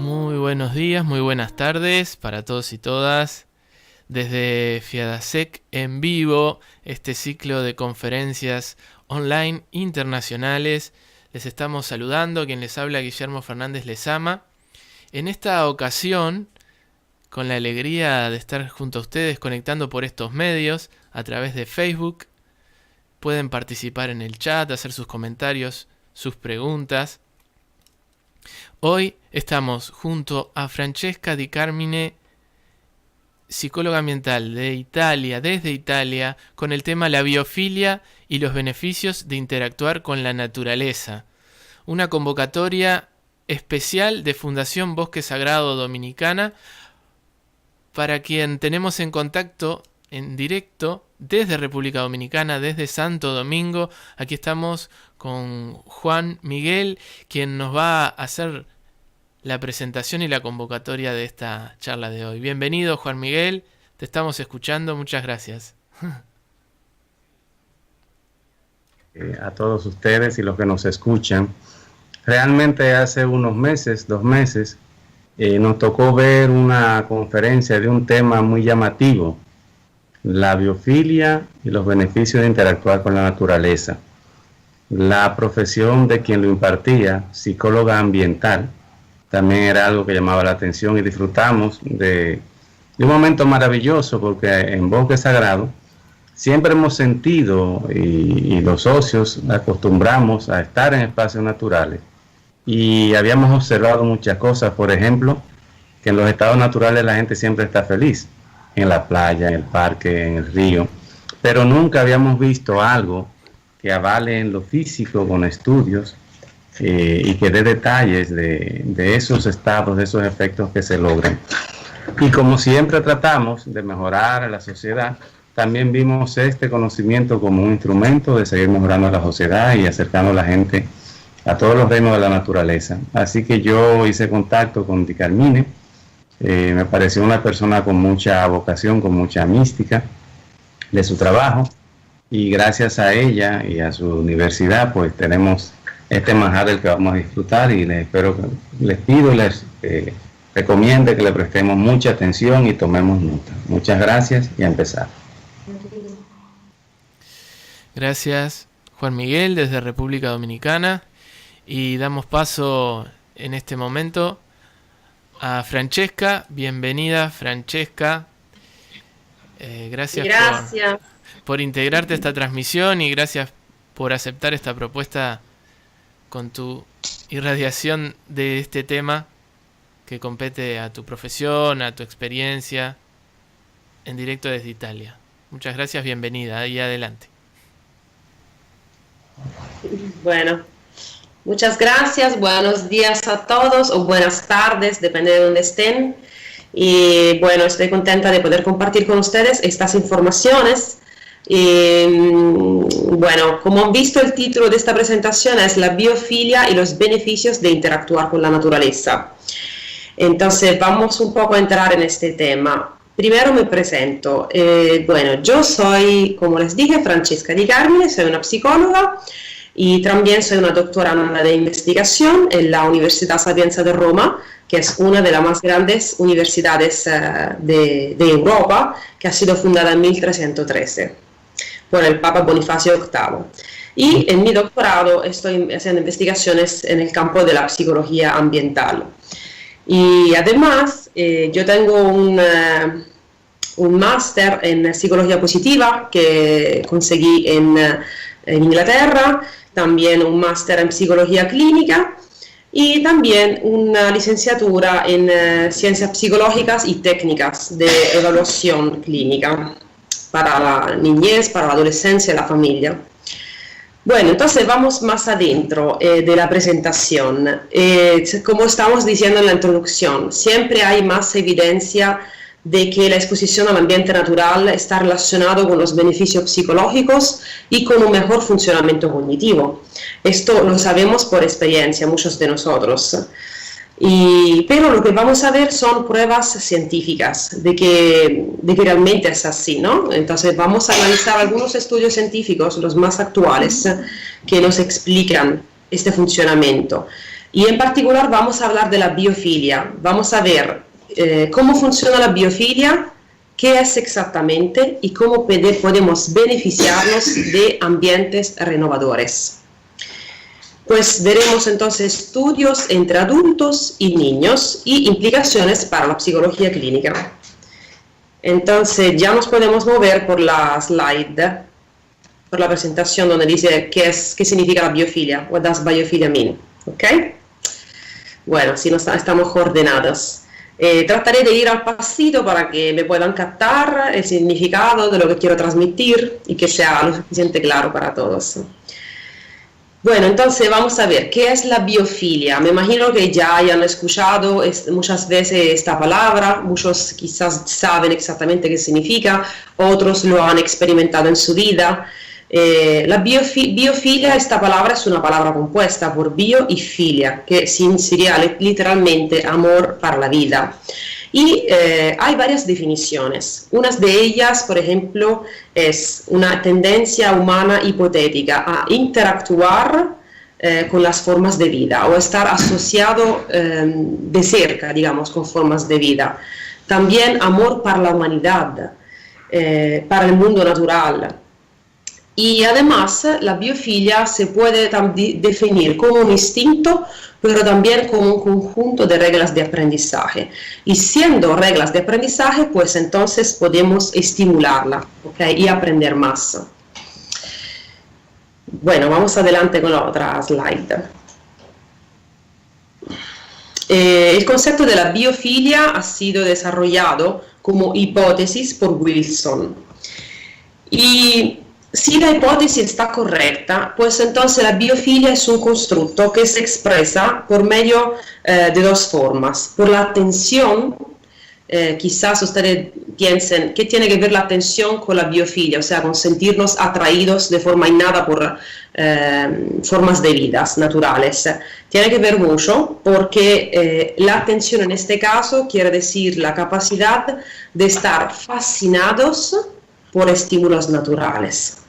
Muy buenos días, muy buenas tardes para todos y todas. Desde Fiadasec en vivo, este ciclo de conferencias online internacionales, les estamos saludando. Quien les habla, Guillermo Fernández Lezama. En esta ocasión, con la alegría de estar junto a ustedes conectando por estos medios a través de Facebook, pueden participar en el chat, hacer sus comentarios, sus preguntas. Hoy estamos junto a Francesca Di Carmine, psicóloga ambiental de Italia, desde Italia, con el tema la biofilia y los beneficios de interactuar con la naturaleza. Una convocatoria especial de Fundación Bosque Sagrado Dominicana para quien tenemos en contacto en directo desde República Dominicana, desde Santo Domingo. Aquí estamos con Juan Miguel, quien nos va a hacer la presentación y la convocatoria de esta charla de hoy. Bienvenido, Juan Miguel, te estamos escuchando, muchas gracias. A todos ustedes y los que nos escuchan. Realmente hace unos meses, 2 meses, nos tocó ver una conferencia de un tema muy llamativo: la biofilia y los beneficios de interactuar con la naturaleza. La profesión de quien lo impartía, psicóloga ambiental, también era algo que llamaba la atención, y disfrutamos de un momento maravilloso, porque en Bosque Sagrado siempre hemos sentido, y los socios acostumbramos a estar en espacios naturales, y habíamos observado muchas cosas. Por ejemplo, que en los estados naturales la gente siempre está feliz, en la playa, en el parque, en el río, pero nunca habíamos visto algo que avale en lo físico con estudios y que dé detalles de esos estados, de esos efectos que se logran. Y como siempre tratamos de mejorar a la sociedad, también vimos este conocimiento como un instrumento de seguir mejorando a la sociedad y acercando a la gente a todos los reinos de la naturaleza. Así que yo hice contacto con Di Carmine. Me pareció una persona con mucha vocación, con mucha mística de su trabajo, y gracias a ella y a su universidad pues tenemos este manjar del que vamos a disfrutar, y les pido y les recomiendo que le prestemos mucha atención y tomemos nota. Muchas gracias, y a empezar. Gracias, Juan Miguel, desde República Dominicana, y damos paso en este momento a Francesca. Bienvenida, Francesca. Gracias. Por integrarte a esta transmisión, y gracias por aceptar esta propuesta con tu irradiación de este tema que compete a tu profesión, a tu experiencia, en directo desde Italia. Muchas gracias, bienvenida, y adelante. Bueno, muchas gracias, buenos días a todos, o buenas tardes, depende de donde estén. Y bueno, estoy contenta de poder compartir con ustedes estas informaciones. Bueno, como han visto, el título de esta presentación es la biofilia y los beneficios de interactuar con la naturaleza. Entonces vamos un poco a entrar en este tema. Primero me presento. Bueno, yo soy, como les dije, Francesca Di Carmine, soy una psicóloga y también soy una doctoranda de investigación en la Universidad Sapienza de Roma, que es una de las más grandes universidades de Europa, que ha sido fundada en 1313 por el Papa Bonifacio VIII. Y en mi doctorado estoy haciendo investigaciones en el campo de la psicología ambiental. Y además yo tengo un máster en psicología positiva que conseguí en Inglaterra, también un máster en psicología clínica y también una licenciatura en ciencias psicológicas y técnicas de evaluación clínica para la niñez, para la adolescencia y la familia. Bueno, entonces vamos más adentro de la presentación. Como estamos diciendo en la introducción, siempre hay más evidencia de que la exposición al ambiente natural está relacionado con los beneficios psicológicos y con un mejor funcionamiento cognitivo. Esto lo sabemos por experiencia, muchos de nosotros. Pero lo que vamos a ver son pruebas científicas de que realmente es así, ¿no? Entonces vamos a analizar algunos estudios científicos, los más actuales, que nos explican este funcionamiento. Y en particular vamos a hablar de la biofilia. Vamos a ver cómo funciona la biofilia, qué es exactamente y cómo podemos beneficiarnos de ambientes renovadores. Pues veremos entonces estudios entre adultos y niños y implicaciones para la psicología clínica. Entonces ya nos podemos mover por la slide, por la presentación donde dice qué significa la biofilia, what does biophilia mean, ¿ok? Bueno, si no estamos coordenados. Trataré de ir al pasito para que me puedan captar el significado de lo que quiero transmitir y que sea lo suficiente claro para todos. Bueno, entonces vamos a ver, ¿qué es la biofilia? Me imagino que ya hayan escuchado muchas veces esta palabra, muchos quizás saben exactamente qué significa, otros lo han experimentado en su vida. La biofilia, esta palabra es una palabra compuesta por bio y filia, que significa literalmente amor para la vida. Y hay varias definiciones. Una de ellas, por ejemplo, es una tendencia humana hipotética a interactuar con las formas de vida o estar asociado de cerca, digamos, con formas de vida. También amor para la humanidad, para el mundo natural. Y además la biofilia se puede definir como un instinto, pero también como un conjunto de reglas de aprendizaje. Y siendo reglas de aprendizaje, pues entonces podemos estimularla, ¿okay? Y aprender más. Bueno, vamos adelante con la otra slide. El concepto de la biofilia ha sido desarrollado como hipótesis por Wilson. Y si la hipótesis está correcta, pues entonces la biofilia es un constructo que se expresa por medio de dos formas. Por la atención, quizás ustedes piensen, ¿qué tiene que ver la atención con la biofilia? O sea, con sentirnos atraídos de forma innata por formas de vidas naturales. Tiene que ver mucho porque la atención en este caso quiere decir la capacidad de estar fascinados por estímulos naturales.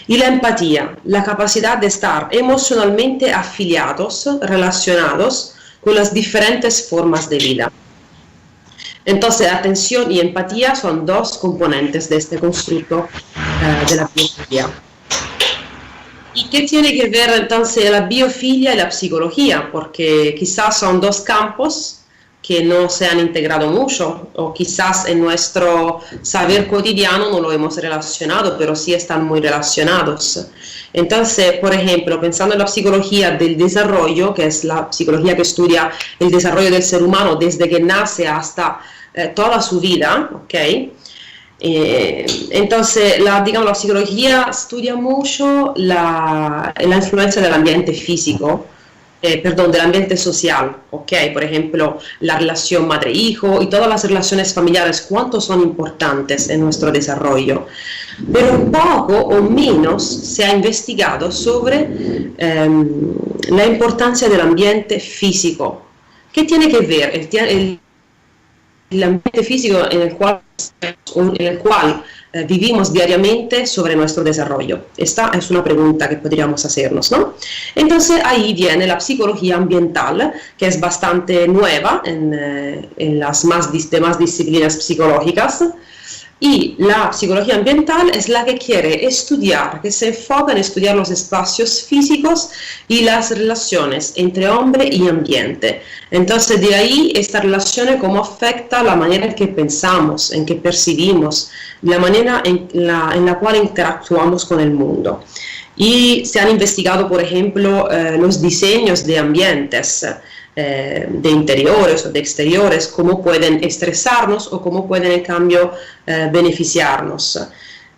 Y la empatía, la capacidad de estar emocionalmente afiliados, relacionados con las diferentes formas de vida. Entonces, atención y empatía son dos componentes de este constructo de la biofilia. ¿Y qué tiene que ver entonces la biofilia y la psicología? Porque quizás son dos campos que no se han integrado mucho, o quizás en nuestro saber cotidiano no lo hemos relacionado, pero sí están muy relacionados. Entonces, por ejemplo, pensando en la psicología del desarrollo, que es la psicología que estudia el desarrollo del ser humano desde que nace hasta toda su vida, ¿ok? Entonces, la psicología estudia mucho la influencia del ambiente físico, del ambiente social, ¿ok? Por ejemplo, la relación madre-hijo y todas las relaciones familiares, cuánto son importantes en nuestro desarrollo. Pero poco o menos se ha investigado sobre la importancia del ambiente físico. ¿Qué tiene que ver el ambiente físico en el cual vivimos diariamente sobre nuestro desarrollo? Esta es una pregunta que podríamos hacernos, ¿no? Entonces ahí viene la psicología ambiental, que es bastante nueva en las demás disciplinas psicológicas. Y la psicología ambiental es la que quiere estudiar, que se enfoca en estudiar los espacios físicos y las relaciones entre hombre y ambiente. Entonces de ahí esta relación, cómo afecta la manera en que pensamos, en que percibimos, la manera en la cual interactuamos con el mundo. Y se han investigado, por ejemplo, los diseños de ambientes, de interiores o de exteriores, cómo pueden estresarnos o cómo pueden en cambio beneficiarnos.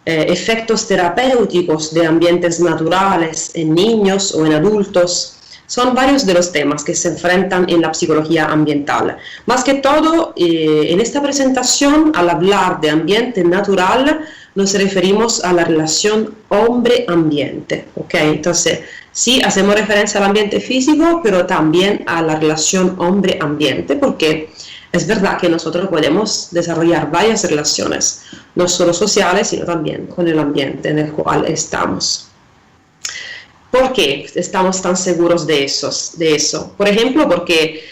Efectos terapéuticos de ambientes naturales en niños o en adultos. Son varios de los temas que se enfrentan en la psicología ambiental. Más que todo, en esta presentación, al hablar de ambiente natural, nos referimos a la relación hombre-ambiente, ¿ok? Entonces, sí hacemos referencia al ambiente físico, pero también a la relación hombre-ambiente, porque es verdad que nosotros podemos desarrollar varias relaciones, no solo sociales, sino también con el ambiente en el cual estamos. ¿Por qué estamos tan seguros de eso? Por ejemplo, porque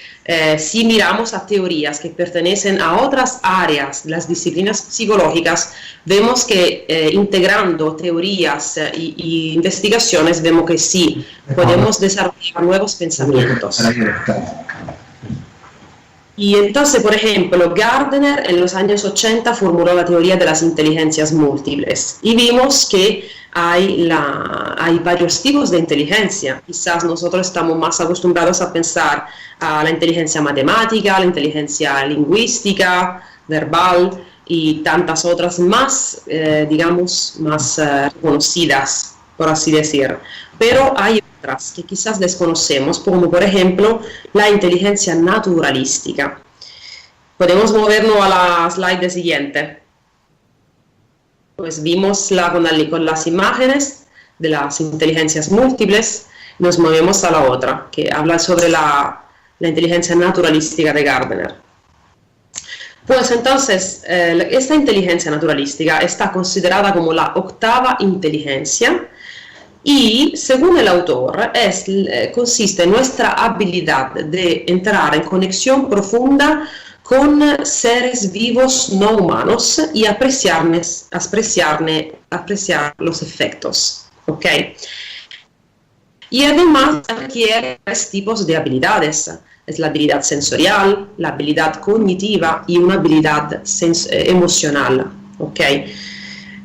si miramos a teorías que pertenecen a otras áreas, las disciplinas psicológicas, vemos que integrando teorías y investigaciones, vemos que sí, podemos desarrollar nuevos pensamientos. Y entonces, por ejemplo, Gardner en los años 80 formuló la teoría de las inteligencias múltiples y vimos que hay varios tipos de inteligencia. Quizás nosotros estamos más acostumbrados a pensar a la inteligencia matemática, la inteligencia lingüística, verbal y tantas otras más, digamos, más reconocidas, por así decir. Pero hay otras que quizás desconocemos, como por ejemplo la inteligencia naturalística. Podemos movernos a la slide siguiente. Pues vimos con las imágenes de las inteligencias múltiples, nos movemos a la otra, que habla sobre la inteligencia naturalística de Gardner. Pues entonces, esta inteligencia naturalística está considerada como la octava inteligencia y, según el autor, consiste en nuestra habilidad de entrar en conexión profunda con seres vivos no humanos y apreciar los efectos, ¿ok? Y además requiere tres tipos de habilidades. Es la habilidad sensorial, la habilidad cognitiva y una habilidad emocional, ¿ok?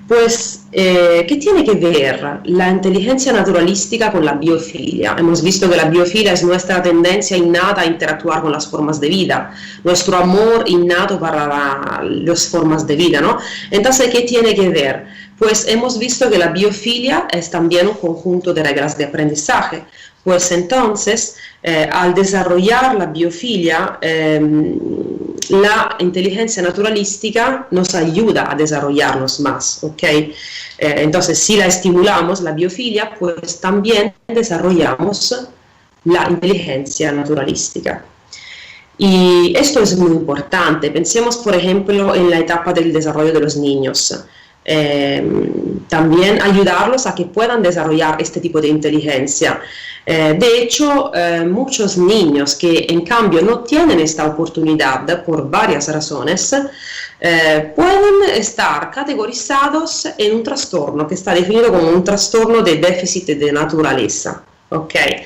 Pues, ¿qué tiene que ver la inteligencia naturalística con la biofilia? Hemos visto que la biofilia es nuestra tendencia innata a interactuar con las formas de vida, nuestro amor innato para las formas de vida, ¿no? Entonces, ¿qué tiene que ver? Pues hemos visto que la biofilia es también un conjunto de reglas de aprendizaje. Pues entonces, al desarrollar la biofilia, la inteligencia naturalística nos ayuda a desarrollarnos más, ¿ok? Entonces, si la estimulamos, la biofilia, pues también desarrollamos la inteligencia naturalística. Y esto es muy importante. Pensemos, por ejemplo, en la etapa del desarrollo de los niños. También ayudarlos a que puedan desarrollar este tipo de inteligencia. De hecho, muchos niños que en cambio no tienen esta oportunidad por varias razones, pueden estar categorizados en un trastorno que está definido como un trastorno de déficit de naturaleza. ¿Okay?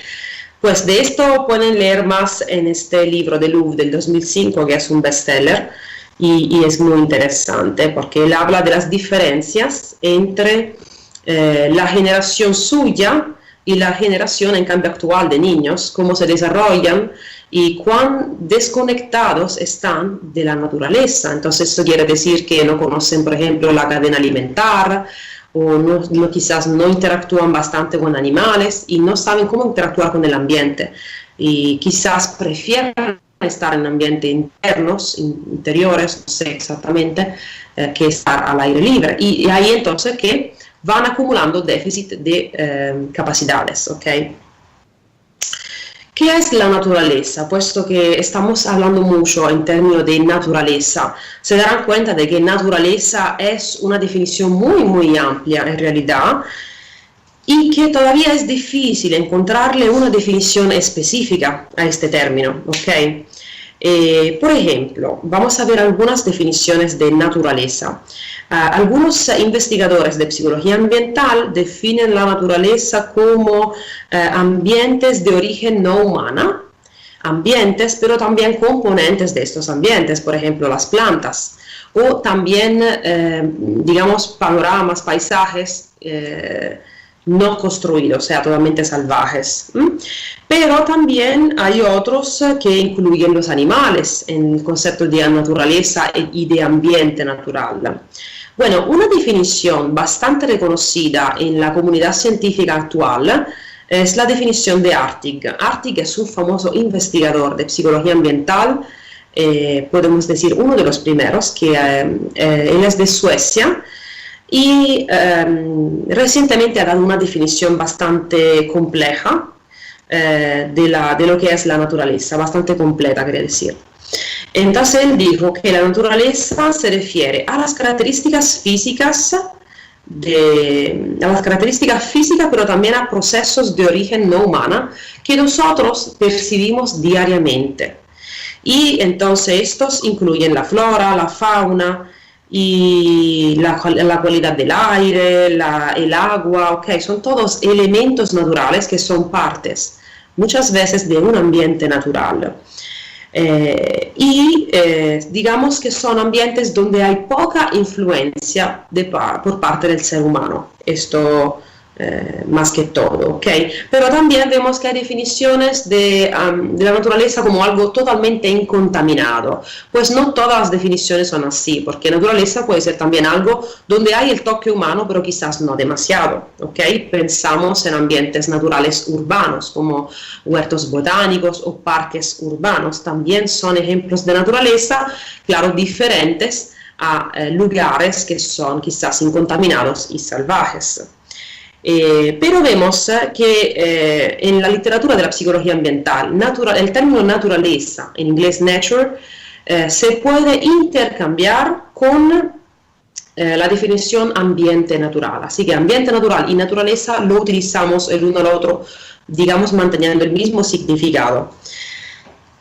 Pues de esto pueden leer más en este libro de Louv del 2005, que es un bestseller. Y es muy interesante porque él habla de las diferencias entre la generación suya y la generación en cambio actual de niños, cómo se desarrollan y cuán desconectados están de la naturaleza. Entonces eso quiere decir que no conocen, por ejemplo, la cadena alimentar, o quizás no interactúan bastante con animales y no saben cómo interactuar con el ambiente. Y quizás prefieren estar en ambientes interiores, no sé exactamente, que estar al aire libre. Y ahí entonces que van acumulando déficit de capacidades, ¿ok? ¿Qué es la naturaleza? Puesto que estamos hablando mucho en términos de naturaleza, se darán cuenta de que naturaleza es una definición muy, muy amplia en realidad, y que todavía es difícil encontrarle una definición específica a este término, ¿ok? Por ejemplo, vamos a ver algunas definiciones de naturaleza. Algunos investigadores de psicología ambiental definen la naturaleza como ambientes de origen no humana, ambientes, pero también componentes de estos ambientes, por ejemplo, las plantas, o también, digamos, panoramas, paisajes, no construidos, o sea, totalmente salvajes. Pero también hay otros que incluyen los animales en el concepto de naturaleza y de ambiente natural. Bueno, una definición bastante reconocida en la comunidad científica actual es la definición de Artig. Artig es un famoso investigador de psicología ambiental, podemos decir uno de los primeros, que él es de Suecia, y recientemente ha dado una definición bastante compleja de lo que es la naturaleza, bastante completa, quería decir. Entonces él dijo que la naturaleza se refiere a las características físicas a las características físicas, pero también a procesos de origen no humana que nosotros percibimos diariamente. Y entonces estos incluyen la flora, la fauna y la calidad del aire, el agua, ¿ok? Son todos elementos naturales que son partes muchas veces de un ambiente natural. Digamos que son ambientes donde hay poca influencia por parte del ser humano, esto más que todo, ¿ok? Pero también vemos que hay definiciones de la naturaleza como algo totalmente incontaminado, pues no todas las definiciones son así, porque naturaleza puede ser también algo donde hay el toque humano, pero quizás no demasiado, ¿ok? Pensamos en ambientes naturales urbanos, como huertos botánicos o parques urbanos, también son ejemplos de naturaleza, claro, diferentes a lugares que son quizás incontaminados y salvajes. Pero vemos que en la literatura de la psicología ambiental, el término naturaleza, en inglés nature, se puede intercambiar con la definición ambiente natural. Así que ambiente natural y naturaleza lo utilizamos el uno al otro, digamos, manteniendo el mismo significado.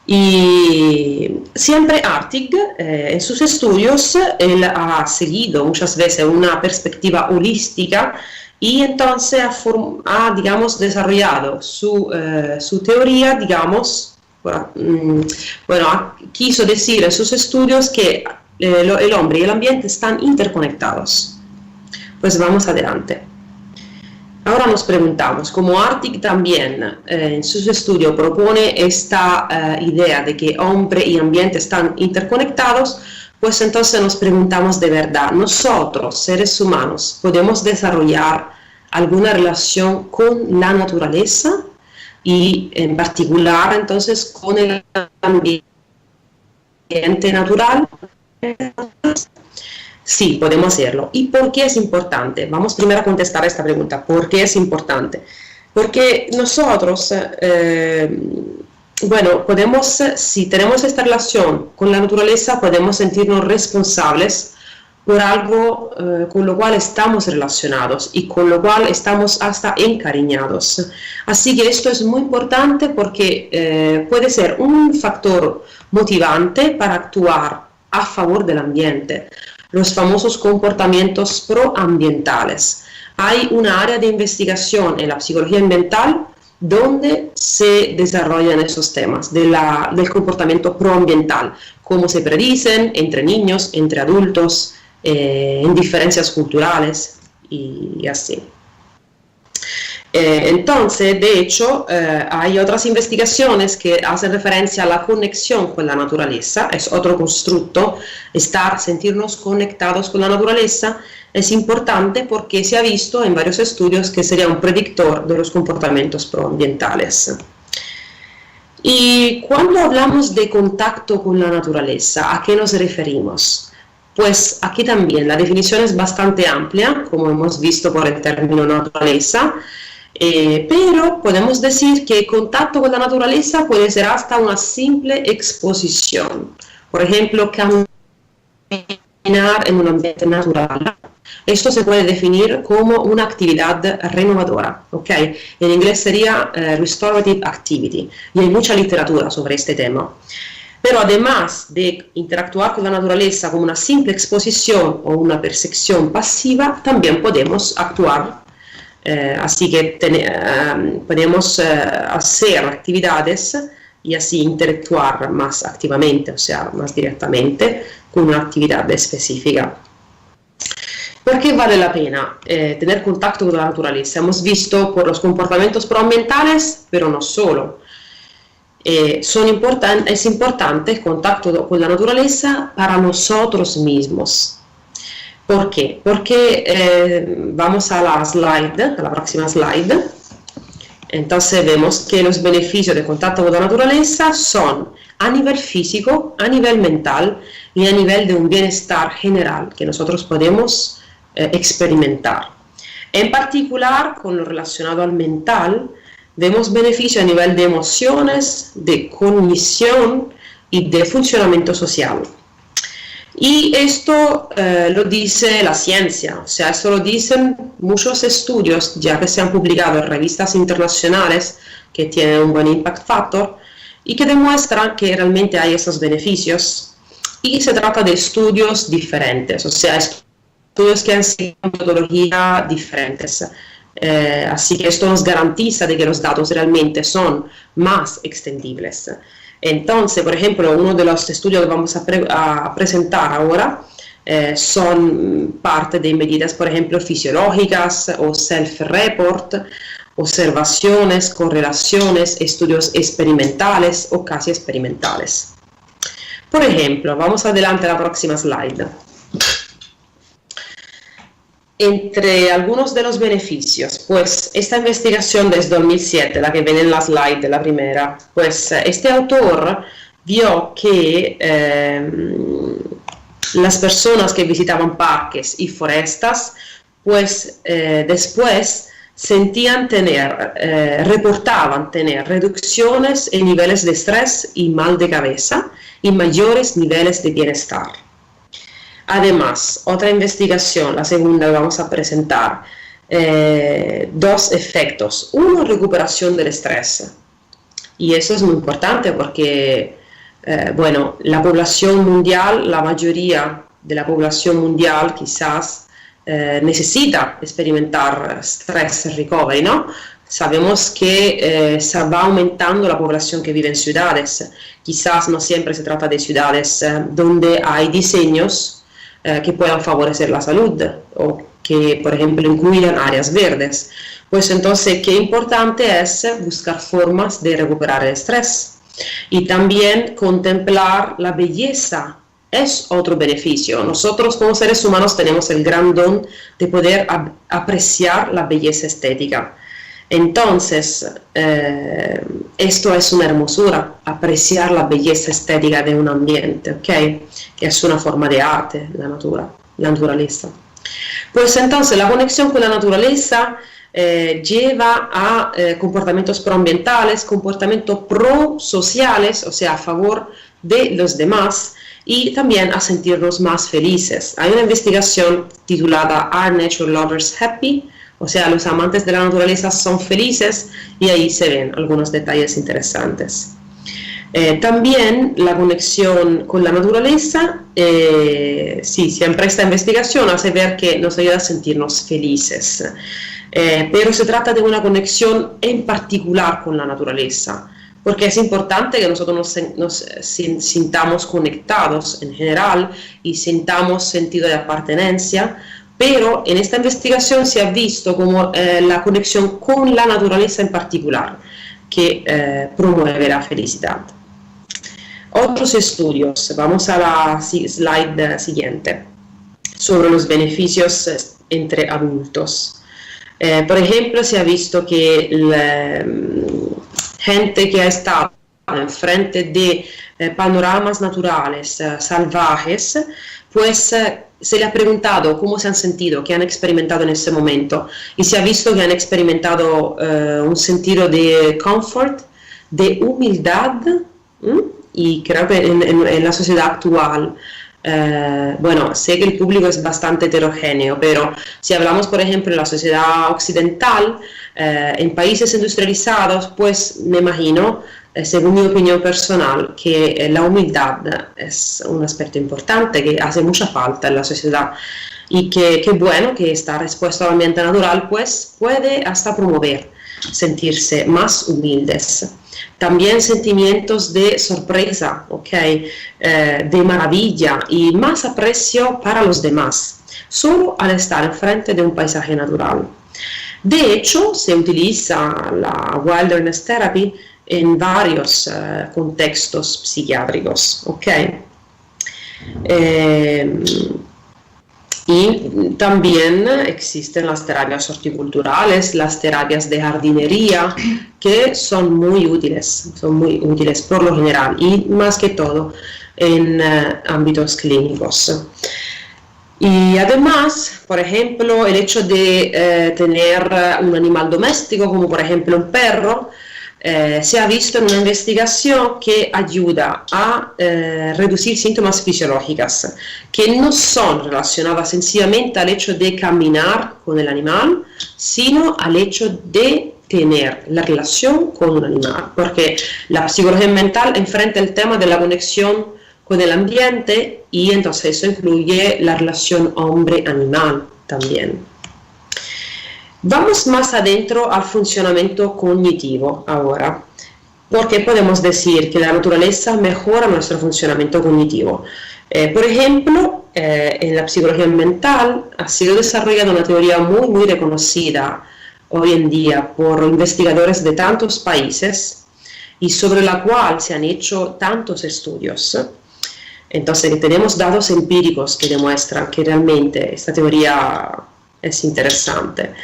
Y siempre Hartig, en sus estudios, él ha seguido muchas veces una perspectiva holística y entonces ha digamos, desarrollado su teoría, digamos, quiso decir en sus estudios que el hombre y el ambiente están interconectados. Pues vamos adelante. Ahora nos preguntamos, como Hartig también en sus estudios propone esta idea de que hombre y ambiente están interconectados, pues entonces nos preguntamos de verdad, ¿nosotros, seres humanos, podemos desarrollar alguna relación con la naturaleza y en particular entonces con el ambiente natural? Sí, podemos hacerlo. ¿Y por qué es importante? Vamos primero a contestar esta pregunta. ¿Por qué es importante? Porque nosotros, si tenemos esta relación con la naturaleza, podemos sentirnos responsables por algo con lo cual estamos relacionados y con lo cual estamos hasta encariñados. Así que esto es muy importante porque puede ser un factor motivante para actuar a favor del ambiente. Los famosos comportamientos proambientales. Hay una área de investigación en la psicología ambiental donde se desarrollan esos temas del comportamiento proambiental, cómo se predicen entre niños, entre adultos, en diferencias culturales y así. Entonces, de hecho, hay otras investigaciones que hacen referencia a la conexión con la naturaleza, es otro constructo, sentirnos conectados con la naturaleza es importante porque se ha visto en varios estudios que sería un predictor de los comportamientos proambientales. Y cuando hablamos de contacto con la naturaleza, ¿a qué nos referimos? Pues aquí también la definición es bastante amplia, como hemos visto por el término naturaleza, pero podemos decir que el contacto con la naturaleza puede ser hasta una simple exposición. Por ejemplo, caminar en un ambiente natural. Esto se puede definir como una actividad renovadora, ¿ok? En inglés sería restorative activity, y hay mucha literatura sobre este tema. Pero además de interactuar con la naturaleza como una simple exposición o una percepción pasiva, también podemos actuar. Así que podemos hacer actividades y así interactuar más activamente, o sea, más directamente con una actividad específica. ¿Por qué vale la pena tener contacto con la naturaleza? Hemos visto por los comportamientos proambientales, pero no solo. Es importante el contacto con la naturaleza para nosotros mismos. ¿Por qué? Porque vamos a la próxima slide. Entonces vemos que los beneficios de contacto con la naturaleza son a nivel físico, a nivel mental y a nivel de un bienestar general que nosotros podemos experimentar. En particular, con lo relacionado al mental, vemos beneficios a nivel de emociones, de cognición y de funcionamiento social. Y esto lo dice la ciencia, o sea, esto lo dicen muchos estudios ya que se han publicado en revistas internacionales que tienen un buen impact factor y que demuestran que realmente hay esos beneficios. Y se trata de estudios diferentes, o sea, estudios que han seguido metodologías diferentes. Así que esto nos garantiza de que los datos realmente son más extendibles. Entonces, por ejemplo, uno de los estudios que vamos a presentar ahora son parte de medidas, por ejemplo, fisiológicas o self-report, observaciones, correlaciones, estudios experimentales o casi experimentales. Por ejemplo, vamos adelante a la próxima slide. Entre algunos de los beneficios, pues esta investigación desde 2007, la que viene en la slide de la primera, pues este autor vio que las personas que visitaban parques y forestas, pues después reportaban tener reducciones en niveles de estrés y mal de cabeza y mayores niveles de bienestar. Además, otra investigación, la segunda que vamos a presentar, dos efectos. Uno, recuperación del estrés. Y eso es muy importante porque, bueno, la población mundial, la mayoría de la población mundial quizás necesita experimentar stress recovery, ¿no? Sabemos que se va aumentando la población que vive en ciudades. Quizás no siempre se trata de ciudades donde hay diseños que puedan favorecer la salud o que, por ejemplo, incluyan áreas verdes. Pues entonces, qué importante es buscar formas de recuperar el estrés y también contemplar la belleza. Es otro beneficio. Nosotros como seres humanos tenemos el gran don de poder apreciar la belleza estética. Entonces, esto es una hermosura, apreciar la belleza estética de un ambiente, ¿ok? Que es una forma de arte, la naturaleza. Pues entonces la conexión con la naturaleza lleva a comportamientos proambientales, comportamientos prosociales, o sea, a favor de los demás, y también a sentirnos más felices. Hay una investigación titulada ¿Are Nature Lovers Happy? O sea, los amantes de la naturaleza son felices, y ahí se ven algunos detalles interesantes. También la conexión con la naturaleza, sí, siempre esta investigación hace ver que nos ayuda a sentirnos felices, pero se trata de una conexión en particular con la naturaleza, porque es importante que nosotros nos sintamos conectados en general y sintamos sentido de pertenencia, pero en esta investigación se ha visto como la conexión con la naturaleza en particular que promueve la felicidad. Otros estudios, vamos a la slide siguiente, sobre los beneficios entre adultos. Por ejemplo, se ha visto que la gente que ha estado enfrente de panoramas naturales salvajes, pues se le ha preguntado cómo se han sentido, qué han experimentado en ese momento, y se ha visto que han experimentado un sentido de confort, de humildad, y creo que en la sociedad actual, bueno, sé que el público es bastante heterogéneo, pero si hablamos, por ejemplo, de la sociedad occidental, en países industrializados, pues me imagino, según mi opinión personal, que la humildad es un aspecto importante que hace mucha falta en la sociedad, y que bueno que estar expuesto al ambiente natural pues puede hasta promover sentirse más humildes. También sentimientos de sorpresa, ¿okay? De maravilla y más aprecio para los demás, solo al estar enfrente de un paisaje natural. De hecho, se utiliza la Wilderness Therapy en varios contextos psiquiátricos, ¿ok? Y también existen las terapias horticulturales, las terapias de jardinería, que son muy útiles por lo general y más que todo en ámbitos clínicos. Y además, por ejemplo, el hecho de tener un animal doméstico, como por ejemplo un perro, se ha visto en una investigación que ayuda a reducir síntomas fisiológicos que no son relacionadas sencillamente al hecho de caminar con el animal, sino al hecho de tener la relación con un animal, porque la psicología mental enfrenta el tema de la conexión con el ambiente y entonces eso incluye la relación hombre-animal también. Vamos más adentro al funcionamiento cognitivo ahora, porque podemos decir que la naturaleza mejora nuestro funcionamiento cognitivo. Por ejemplo, en la psicología mental ha sido desarrollada una teoría muy reconocida hoy en día por investigadores de tantos países y sobre la cual se han hecho tantos estudios. Entonces tenemos datos empíricos que demuestran que realmente esta teoría es interesante.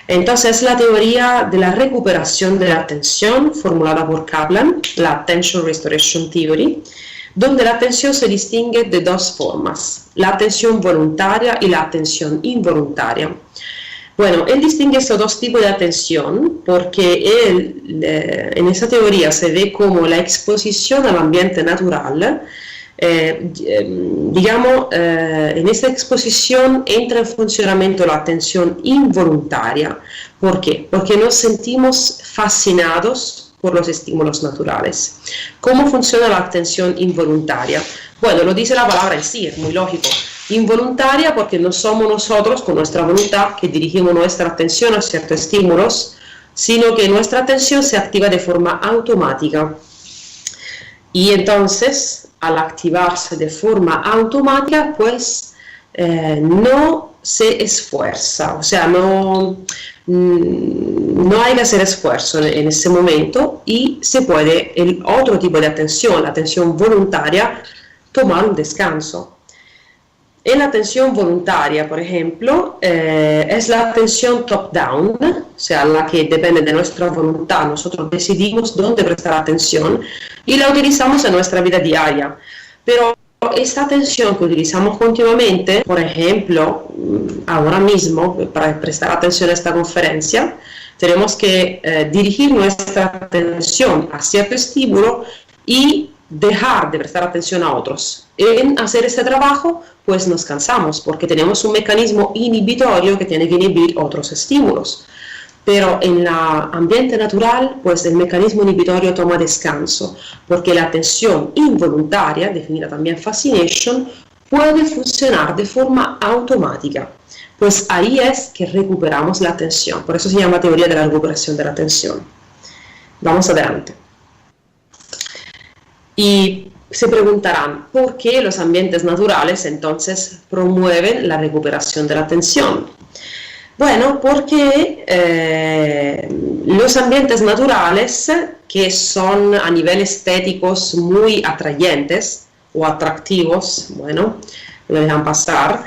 Entonces, la teoría de la recuperación de la atención, formulada por Kaplan, la Attention Restoration Theory, donde la atención se distingue de dos formas, la atención voluntaria y la atención involuntaria. Bueno, él distingue estos dos tipos de atención porque en esa teoría se ve como la exposición al ambiente natural. En esta exposición entra en funcionamiento la atención involuntaria. ¿Por qué? Porque nos sentimos fascinados por los estímulos naturales. ¿Cómo funciona la atención involuntaria? Bueno, lo dice la palabra en sí, es muy lógico. Involuntaria porque no somos nosotros con nuestra voluntad que dirigimos nuestra atención a ciertos estímulos, sino que nuestra atención se activa de forma automática. Y entonces, al activarse de forma automática, pues no se esfuerza, o sea, no hay que hacer esfuerzo en ese momento y se puede, el otro tipo de atención, la atención voluntaria, tomar un descanso. En la atención voluntaria, por ejemplo, es la atención top-down, o sea, la que depende de nuestra voluntad. Nosotros decidimos dónde prestar atención y la utilizamos en nuestra vida diaria. Pero esta atención que utilizamos continuamente, por ejemplo, ahora mismo, para prestar atención a esta conferencia, tenemos que dirigir nuestra atención a cierto estímulo y dejar de prestar atención a otros. En hacer este trabajo, pues nos cansamos porque tenemos un mecanismo inhibitorio que tiene que inhibir otros estímulos. Pero en el ambiente natural, pues el mecanismo inhibitorio toma descanso, porque la atención involuntaria, definida también fascination, puede funcionar de forma automática. Pues ahí es que recuperamos la atención. Por eso se llama teoría de la recuperación de la atención. Vamos adelante. Y se preguntarán, ¿por qué los ambientes naturales entonces promueven la recuperación de la atención? Bueno, porque los ambientes naturales, que son a nivel estéticos muy atrayentes o atractivos, bueno, lo dejan pasar,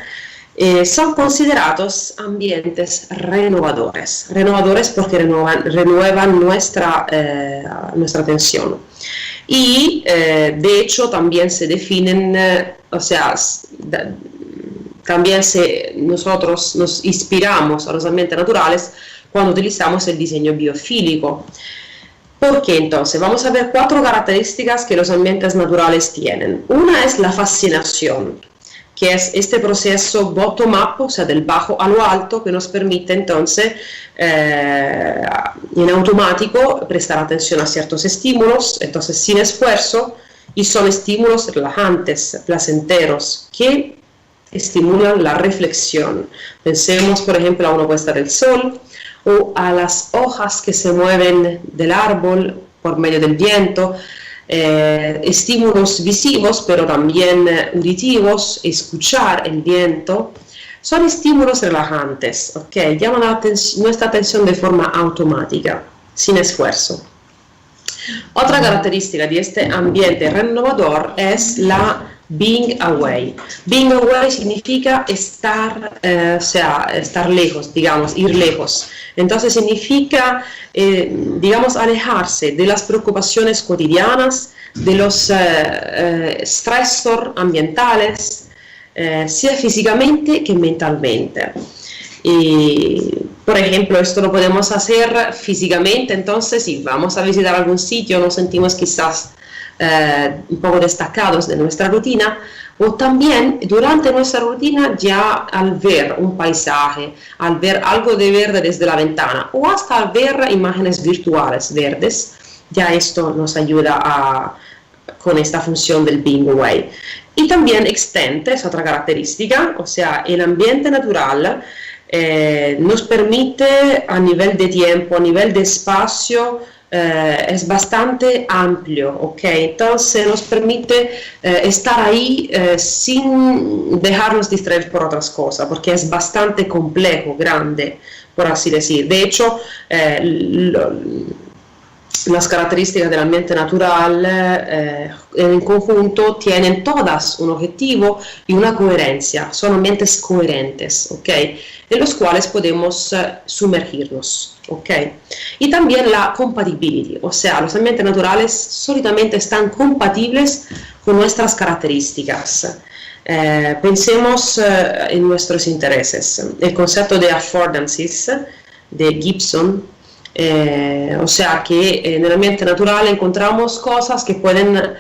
son considerados ambientes renovadores. Renovadores porque renuevan nuestra atención. Y de hecho también se definen, también nosotros nos inspiramos a los ambientes naturales cuando utilizamos el diseño biofílico. ¿Por qué entonces? Vamos a ver 4 características que los ambientes naturales tienen. Una es la fascinación, que es este proceso bottom-up, o sea, del bajo a lo alto, que nos permite entonces en automático prestar atención a ciertos estímulos, entonces sin esfuerzo, y son estímulos relajantes, placenteros, que estimulan la reflexión. Pensemos, por ejemplo, a una puesta del sol o a las hojas que se mueven del árbol por medio del viento, estímulos visivos, pero también auditivos, escuchar el viento, son estímulos relajantes, ¿okay? Llaman nuestra atención de forma automática, sin esfuerzo. Otra característica de este ambiente renovador es la being away. Being away significa estar lejos, digamos, ir lejos. Entonces significa, alejarse de las preocupaciones cotidianas, de los stresores ambientales, sea físicamente que mentalmente. Y, por ejemplo, esto lo podemos hacer físicamente, entonces si vamos a visitar algún sitio, nos sentimos quizás un poco destacados de nuestra rutina, o también durante nuestra rutina ya al ver un paisaje, al ver algo de verde desde la ventana o hasta al ver imágenes virtuales verdes, ya esto nos ayuda con esta función del being away. Y también extente, es otra característica, o sea, el ambiente natural nos permite a nivel de tiempo, a nivel de espacio, es bastante amplio, ¿ok? Entonces nos permite estar ahí sin dejarnos distraer por otras cosas, porque es bastante complejo, grande, por así decir. De hecho, las características del ambiente natural en conjunto tienen todas un objetivo y una coherencia, son ambientes coherentes, ¿ok? En los cuales podemos sumergirnos, ¿ok? Y también la compatibility, o sea, los ambientes naturales solitamente están compatibles con nuestras características. Pensemos en nuestros intereses. El concepto de affordances de Gibson, o sea que en el ambiente natural encontramos cosas que pueden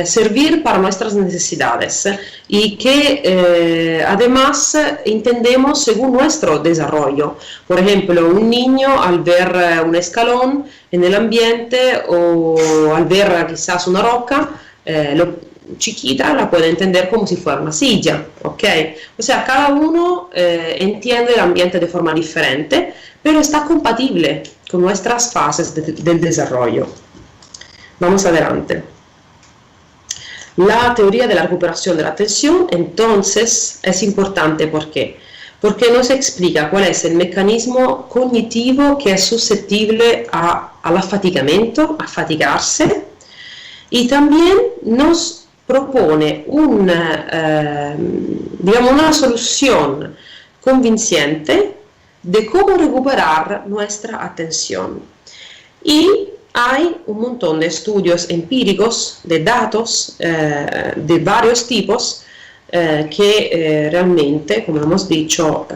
servir para nuestras necesidades y que además entendemos según nuestro desarrollo. Por ejemplo, un niño al ver un escalón en el ambiente o al ver quizás una roca chiquita, la puede entender como si fuera una silla, ¿ok? O sea, cada uno entiende el ambiente de forma diferente, pero está compatible con nuestras fases del desarrollo. Vamos adelante. La teoría de la recuperación de la atención, entonces, es importante. ¿Por qué? Porque nos explica cuál es el mecanismo cognitivo que es susceptible al afatigamiento, a fatigarse, y también nos propone una solución convincente de cómo recuperar nuestra atención. Y hay un montón de estudios empíricos, de datos de varios tipos que realmente, como hemos dicho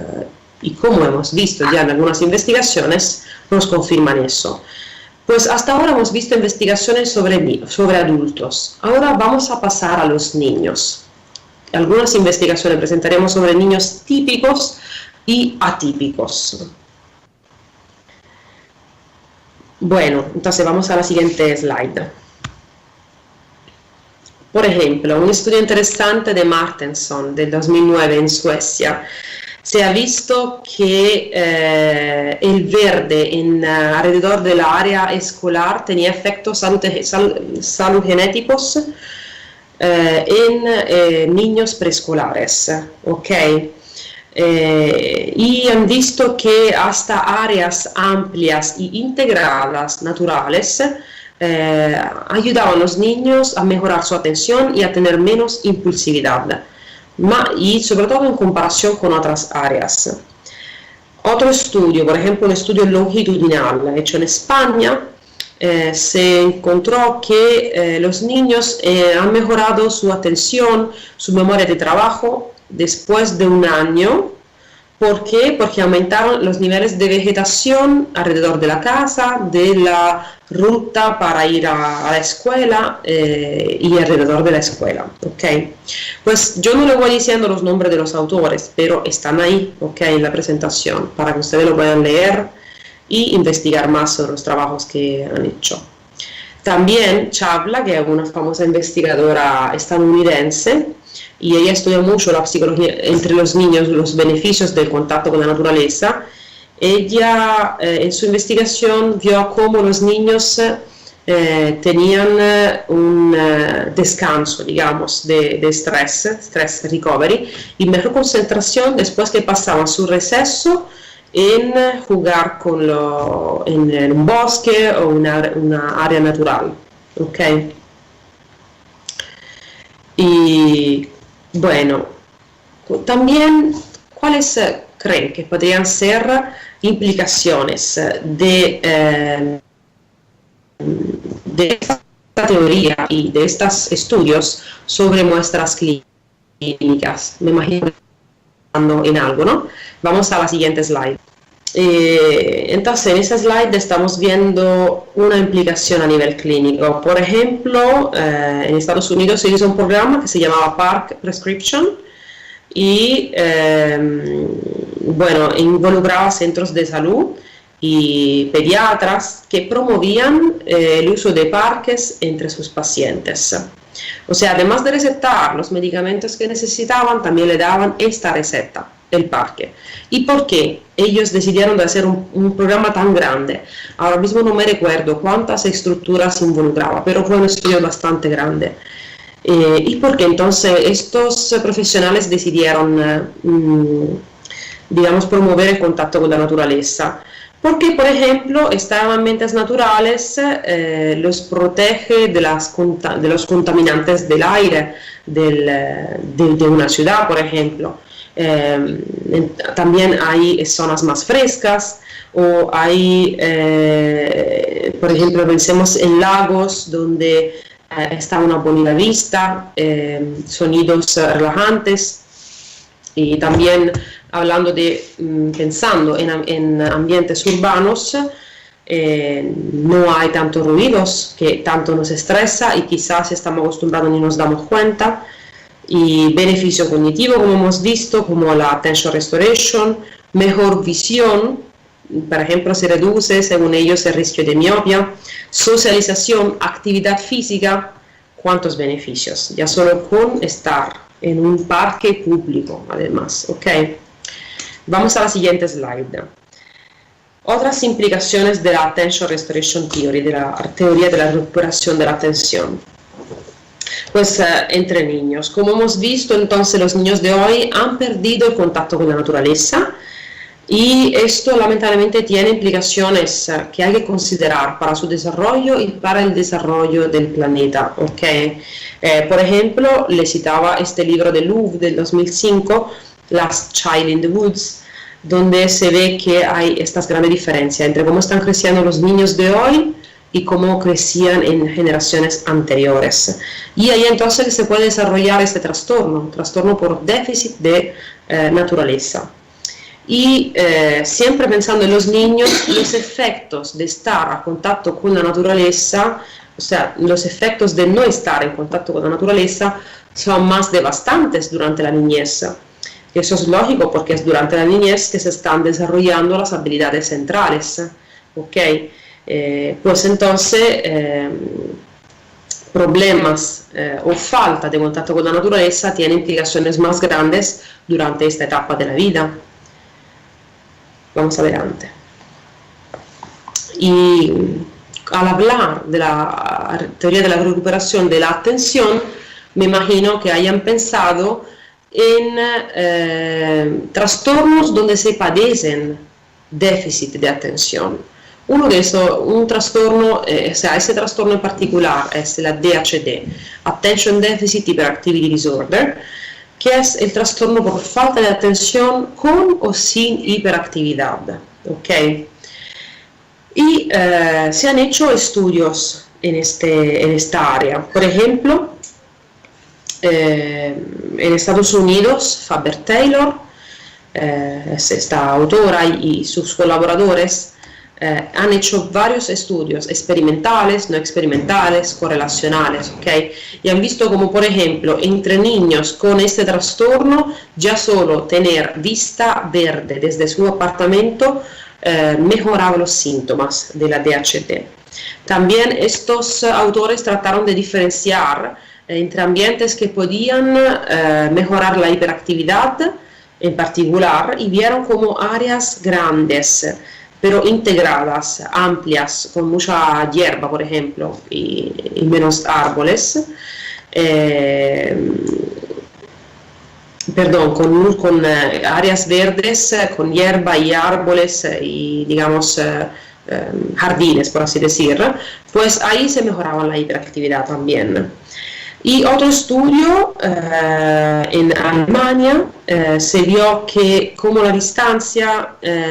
y como hemos visto ya en algunas investigaciones, nos confirman eso. Pues hasta ahora hemos visto investigaciones sobre adultos. Ahora vamos a pasar a los niños. Algunas investigaciones presentaremos sobre niños típicos y atípicos. Bueno, entonces vamos a la siguiente slide. Por ejemplo, un estudio interesante de Martensson del 2009 en Suecia. Se ha visto que el verde alrededor de la área escolar tenía efectos salugenéticos en niños preescolares, ¿ok? Y han visto que hasta áreas amplias y integradas naturales ayudaban a los niños a mejorar su atención y a tener menos impulsividad, y sobre todo en comparación con otras áreas. Otro estudio, por ejemplo, un estudio longitudinal hecho en España, se encontró que los niños han mejorado su atención, su memoria de trabajo después de un año. ¿Por qué? Porque aumentaron los niveles de vegetación alrededor de la casa, de la ruta para ir a la escuela y alrededor de la escuela, ¿ok? Pues yo no le voy diciendo los nombres de los autores, pero están ahí, ¿ok? En la presentación, para que ustedes lo puedan leer y investigar más sobre los trabajos que han hecho. También Chawla, que es una famosa investigadora estadounidense, y ella estudia mucho la psicología entre los niños, los beneficios del contacto con la naturaleza. Ella en su investigación vio cómo los niños tenían un descanso, digamos, de stress recovery, y mejor concentración después que pasaban su receso en jugar en un bosque o una área natural, ¿ok? Y bueno, también, ¿cuáles creen que podrían ser implicaciones de esta teoría y de estos estudios sobre muestras clínicas? Me imagino en algo, ¿no? Vamos a la siguiente slide. Entonces, en esta slide estamos viendo una implicación a nivel clínico. Por ejemplo, en Estados Unidos se hizo un programa que se llamaba PARCC Prescription y, bueno, involucraba centros de salud y pediatras que promovían el uso de PARCCs entre sus pacientes. O sea, además de recetar los medicamentos que necesitaban, también le daban esta receta, el PARCC. ¿Y por qué ellos decidieron de hacer un programa tan grande? Ahora mismo no me recuerdo cuántas estructuras involucraba, pero fue un estudio bastante grande. ¿Y por qué entonces estos profesionales decidieron, digamos, promover el contacto con la naturaleza? Porque, por ejemplo, estar en ambientes naturales los protege de los contaminantes del aire, de una ciudad, por ejemplo. También hay zonas más frescas, o hay, por ejemplo, pensemos en lagos donde está una bonita vista, sonidos relajantes, y también hablando de, pensando en ambientes urbanos, no hay tantos ruidos que tanto nos estresa y quizás si estamos acostumbrados ni nos damos cuenta. Y beneficio cognitivo, como hemos visto, como la attention restoration, mejor visión, por ejemplo, se reduce, según ellos, el riesgo de miopia, socialización, actividad física, ¿cuántos beneficios? Ya solo con estar en un parque público, además, ¿ok? Vamos a la siguiente slide. Otras implicaciones de la Attention Restoration Theory, de la teoría de la recuperación de la atención. Pues entre niños, como hemos visto, entonces los niños de hoy han perdido el contacto con la naturaleza y esto lamentablemente tiene implicaciones que hay que considerar para su desarrollo y para el desarrollo del planeta, ¿ok? Por ejemplo, le citaba este libro de Louvre del 2005, Last Child in the Woods, donde se ve que hay estas grandes diferencias entre cómo están creciendo los niños de hoy y cómo crecían en generaciones anteriores. Y ahí entonces se puede desarrollar este trastorno por déficit de naturaleza. Y siempre pensando en los niños, los efectos de estar a contacto con la naturaleza, o sea, los efectos de no estar en contacto con la naturaleza son más devastantes durante la niñez. Eso es lógico porque es durante la niñez que se están desarrollando las habilidades centrales, ¿ok? Pues entonces problemas o falta de contacto con la naturaleza tienen implicaciones más grandes durante esta etapa de la vida. Vamos adelante. Y al hablar de la teoría de la recuperación de la atención, me imagino que hayan pensado en trastornos donde se padecen déficit de atención. Uno de esos, un trastorno, o sea, ese trastorno en particular es la DHD, Attention Deficit Hyperactivity Disorder, que es el trastorno por falta de atención con o sin hiperactividad, ¿ok? Y se han hecho estudios en esta área. Por ejemplo, en Estados Unidos, Faber-Taylor, esta autora y sus colaboradores han hecho varios estudios experimentales, no experimentales, correlacionales, ¿ok? Y han visto como, por ejemplo, entre niños con este trastorno, ya solo tener vista verde desde su apartamento mejoraba los síntomas de la DHD. También estos autores trataron de diferenciar entre ambientes que podían mejorar la hiperactividad en particular y vieron como áreas grandes, pero integradas, amplias, con mucha hierba, por ejemplo, y menos árboles, con áreas verdes, con hierba y árboles y, digamos, jardines, por así decir, pues ahí se mejoraba la hiperactividad también. Y otro estudio en Alemania se vio que como la distancia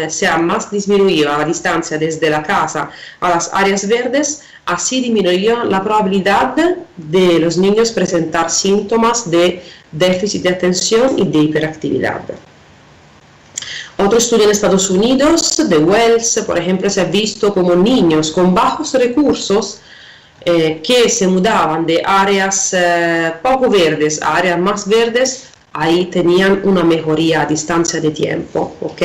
sea más disminuida, la distancia desde la casa a las áreas verdes, así disminuía la probabilidad de los niños presentar síntomas de déficit de atención y de hiperactividad. Otro estudio en Estados Unidos, de Wells, por ejemplo, se ha visto como niños con bajos recursos que se mudaban de áreas poco verdes a áreas más verdes, ahí tenían una mejoría a distancia de tiempo, ¿ok?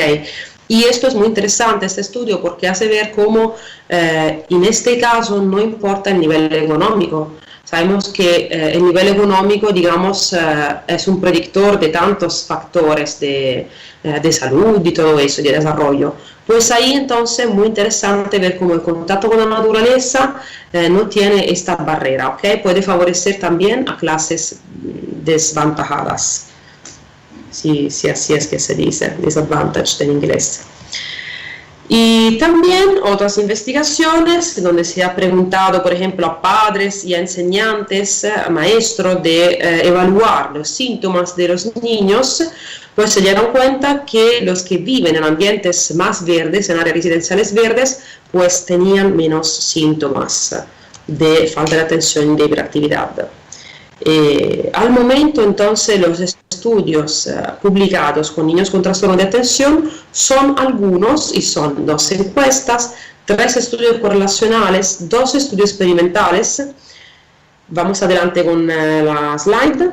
Y esto es muy interesante, este estudio, porque hace ver cómo en este caso no importa el nivel económico. Sabemos que el nivel económico, digamos, es un predictor de tantos factores de salud y todo eso, de desarrollo. Pues ahí entonces muy interesante ver cómo el contacto con la naturaleza no tiene esta barrera, ¿ok? Puede favorecer también a clases desventajadas. Sí, así es que se dice, disadvantaged en inglés. Y también otras investigaciones donde se ha preguntado, por ejemplo, a padres y a enseñantes, a maestros, de evaluar los síntomas de los niños, pues se dieron cuenta que los que viven en ambientes más verdes, en áreas residenciales verdes, pues tenían menos síntomas de falta de atención y de hiperactividad. Al momento entonces los estudios publicados con niños con trastorno de atención son algunos y son 2 encuestas, 3 estudios correlacionales, 2 estudios experimentales. Vamos adelante con la slide.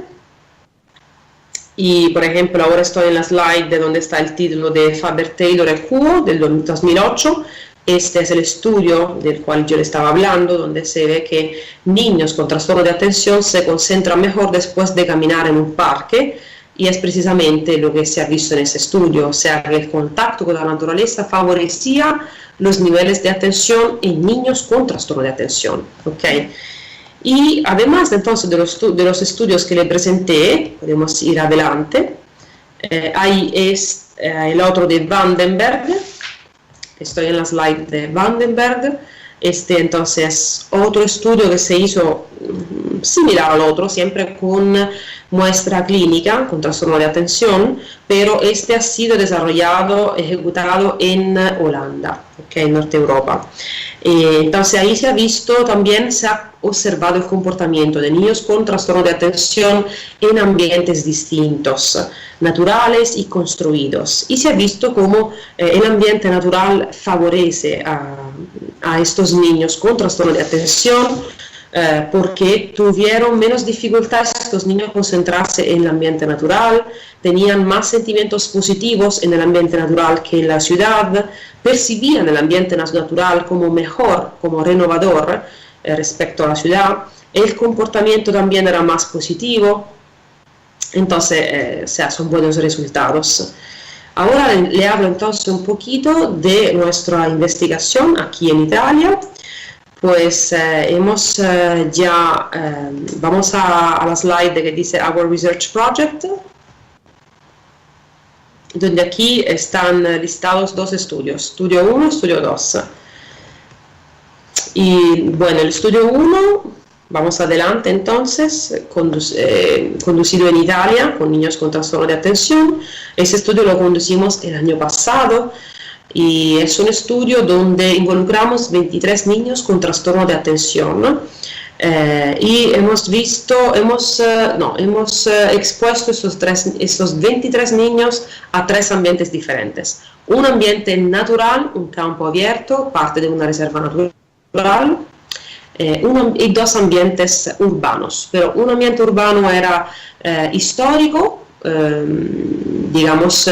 Y por ejemplo ahora estoy en la slide donde está el título de Faber Taylor et Cuo del 2008. Este es el estudio del cual yo le estaba hablando, donde se ve que niños con trastorno de atención se concentran mejor después de caminar en un parque, y es precisamente lo que se ha visto en ese estudio, o sea que el contacto con la naturaleza favorecía los niveles de atención en niños con trastorno de atención, ¿ok? Y además entonces de los estudios que le presenté, podemos ir adelante, ahí es el otro de Vandenberg. Estoy en la slide de Vandenberg. Este entonces otro estudio que se hizo similar al otro, siempre con muestra clínica, con trastorno de atención, pero este ha sido desarrollado, ejecutado en Holanda, en Norte Europa. Entonces ahí se ha visto, también se ha observado el comportamiento de niños con trastorno de atención en ambientes distintos, naturales y construidos. Y se ha visto cómo el ambiente natural favorece a estos niños con trastorno de atención, porque tuvieron menos dificultades estos niños a concentrarse en el ambiente natural, tenían más sentimientos positivos en el ambiente natural que en la ciudad, percibían el ambiente natural como mejor, como renovador respecto a la ciudad, el comportamiento también era más positivo, entonces son buenos resultados. Ahora le hablo entonces un poquito de nuestra investigación aquí en Italia. Pues vamos a la slide que dice Our Research Project, donde aquí están listados 2 estudios, estudio 1 y estudio 2. Y bueno, el estudio 1, vamos adelante entonces, conducido en Italia con niños con trastorno de atención. Ese estudio lo conducimos el año pasado. Y es un estudio donde involucramos 23 niños con trastorno de atención, ¿no? Y hemos expuesto estos 23 niños a 3 ambientes diferentes. Un ambiente natural, un campo abierto, parte de una reserva natural, y 2 ambientes urbanos. Pero un ambiente urbano era histórico, digamos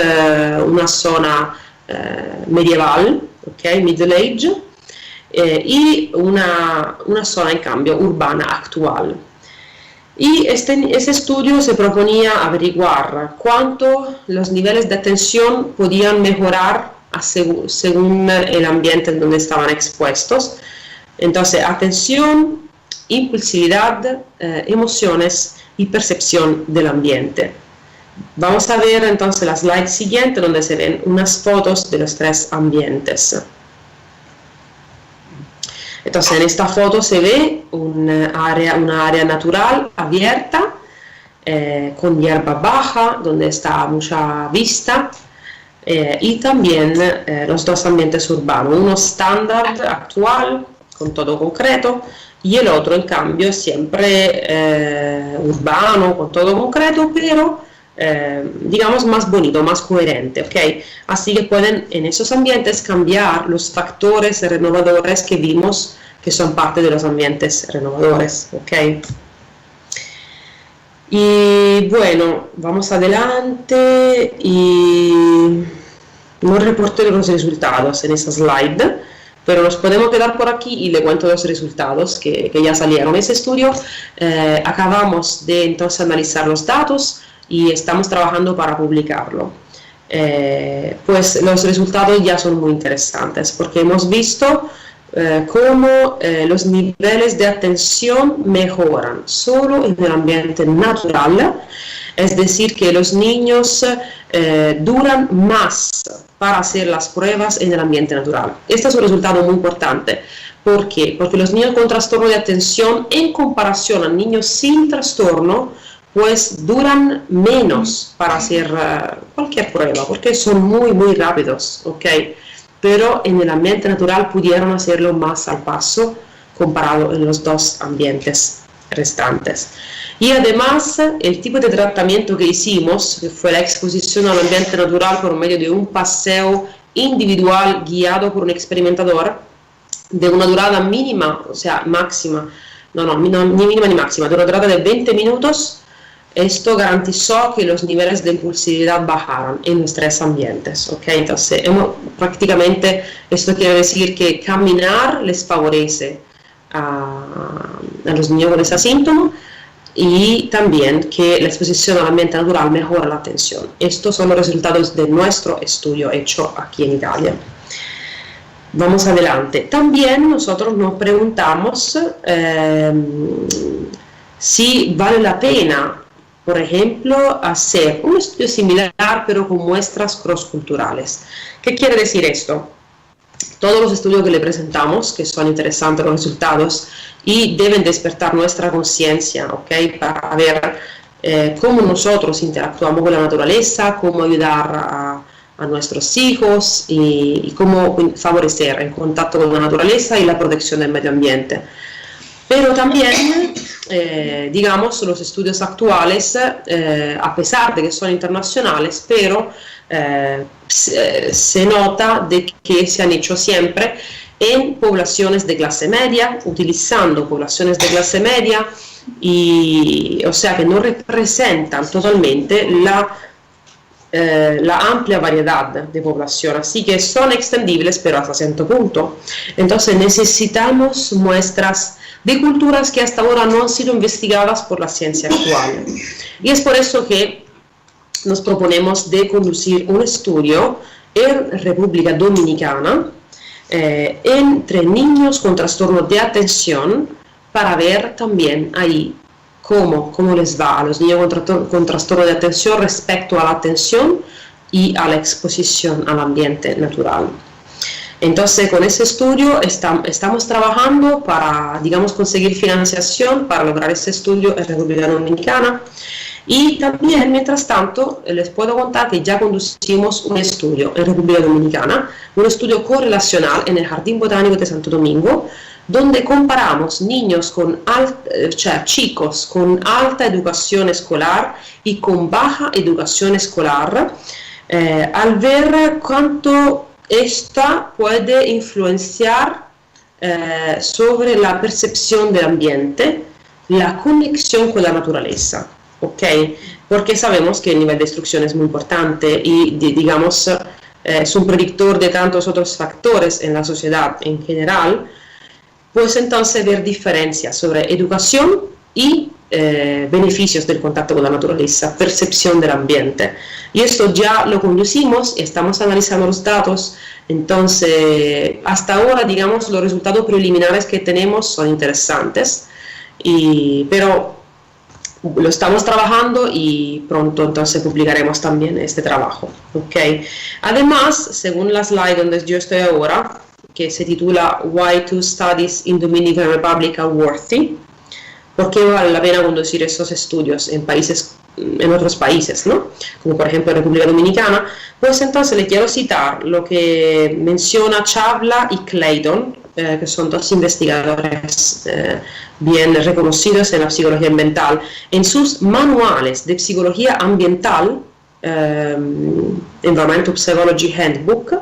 una zona medieval, Middle Age, y una zona en cambio urbana actual. Y este estudio se proponía averiguar cuánto los niveles de atención podían mejorar según el ambiente en donde estaban expuestos. Entonces, atención, impulsividad, emociones y percepción del ambiente. Vamos a ver entonces la slide siguiente, donde se ven unas fotos de los 3 ambientes. Entonces en esta foto se ve una área natural abierta, con hierba baja, donde está mucha vista, y también los 2 ambientes urbanos, uno estándar actual, con todo concreto, y el otro en cambio siempre urbano, con todo concreto, pero digamos, más bonito, más coherente, ¿ok? Así que pueden en esos ambientes cambiar los factores renovadores que vimos que son parte de los ambientes renovadores, ¿ok? Y bueno, vamos adelante y no reporté los resultados en esa slide, pero nos podemos quedar por aquí y le cuento los resultados que ya salieron. Ese estudio acabamos de entonces analizar los datos y estamos trabajando para publicarlo. Pues los resultados ya son muy interesantes porque hemos visto cómo los niveles de atención mejoran solo en el ambiente natural, es decir, que los niños duran más para hacer las pruebas en el ambiente natural. Este es un resultado muy importante. ¿Por qué? Porque los niños con trastorno de atención, en comparación a niños sin trastorno, pues duran menos para hacer cualquier prueba, porque son muy rápidos, ¿ok? Pero en el ambiente natural pudieron hacerlo más al paso comparado en los dos ambientes restantes. Y además, el tipo de tratamiento que hicimos, que fue la exposición al ambiente natural por medio de un paseo individual guiado por un experimentador, de una durada mínima, o sea, máxima, ni mínima ni máxima, de una durada de 20 minutos, esto garantizó que los niveles de impulsividad bajaran en los tres ambientes, ¿ok? Entonces, prácticamente esto quiere decir que caminar les favorece a los niños con ese síntoma y también que la exposición al ambiente natural mejora la atención. Estos son los resultados de nuestro estudio hecho aquí en Italia. Vamos adelante. También nosotros nos preguntamos si vale la pena, por ejemplo, hacer un estudio similar pero con muestras cross-culturales. ¿Qué quiere decir esto? Todos los estudios que le presentamos, que son interesantes los resultados y deben despertar nuestra conciencia, ¿ok? Para ver cómo nosotros interactuamos con la naturaleza, cómo ayudar a nuestros hijos y cómo favorecer el contacto con la naturaleza y la protección del medio ambiente. Pero también, digamos, los estudios actuales, a pesar de que son internacionales, pero se nota de que se han hecho siempre en poblaciones de clase media, utilizando poblaciones de clase media, y, o sea que no representan totalmente la amplia variedad de población, así que son extendibles pero hasta cierto punto. Entonces necesitamos muestras de culturas que hasta ahora no han sido investigadas por la ciencia actual. Y es por eso que nos proponemos de conducir un estudio en República Dominicana entre niños con trastorno de atención para ver también ahí cómo les va a los niños con trastorno de atención respecto a la atención y a la exposición al ambiente natural. Entonces, con ese estudio estamos trabajando para, digamos, conseguir financiación para lograr ese estudio en República Dominicana. Y también, mientras tanto, les puedo contar que ya conducimos un estudio en República Dominicana, un estudio correlacional en el Jardín Botánico de Santo Domingo, donde comparamos chicos con alta educación escolar y con baja educación escolar, al ver cuánto esta puede influenciar sobre la percepción del ambiente, la conexión con la naturaleza, ¿ok? Porque sabemos que el nivel de instrucción es muy importante y, digamos, es un predictor de tantos otros factores en la sociedad en general. Pues entonces ver diferencias sobre educación y beneficios del contacto con la naturaleza, percepción del ambiente. Y esto ya lo conducimos y estamos analizando los datos. Entonces, hasta ahora, digamos, los resultados preliminares que tenemos son interesantes, pero lo estamos trabajando y pronto entonces publicaremos también este trabajo. ¿Okay? Además, según la slide donde yo estoy ahora, que se titula Why Two Studies in Dominican Republic Are Worthy, ¿por qué vale la pena conducir estos estudios en otros países, ¿no? Como por ejemplo República Dominicana? Pues entonces le quiero citar lo que menciona Chawla y Clayton, que son dos investigadores bien reconocidos en la psicología ambiental. En sus manuales de psicología ambiental, Environmental Psychology Handbook,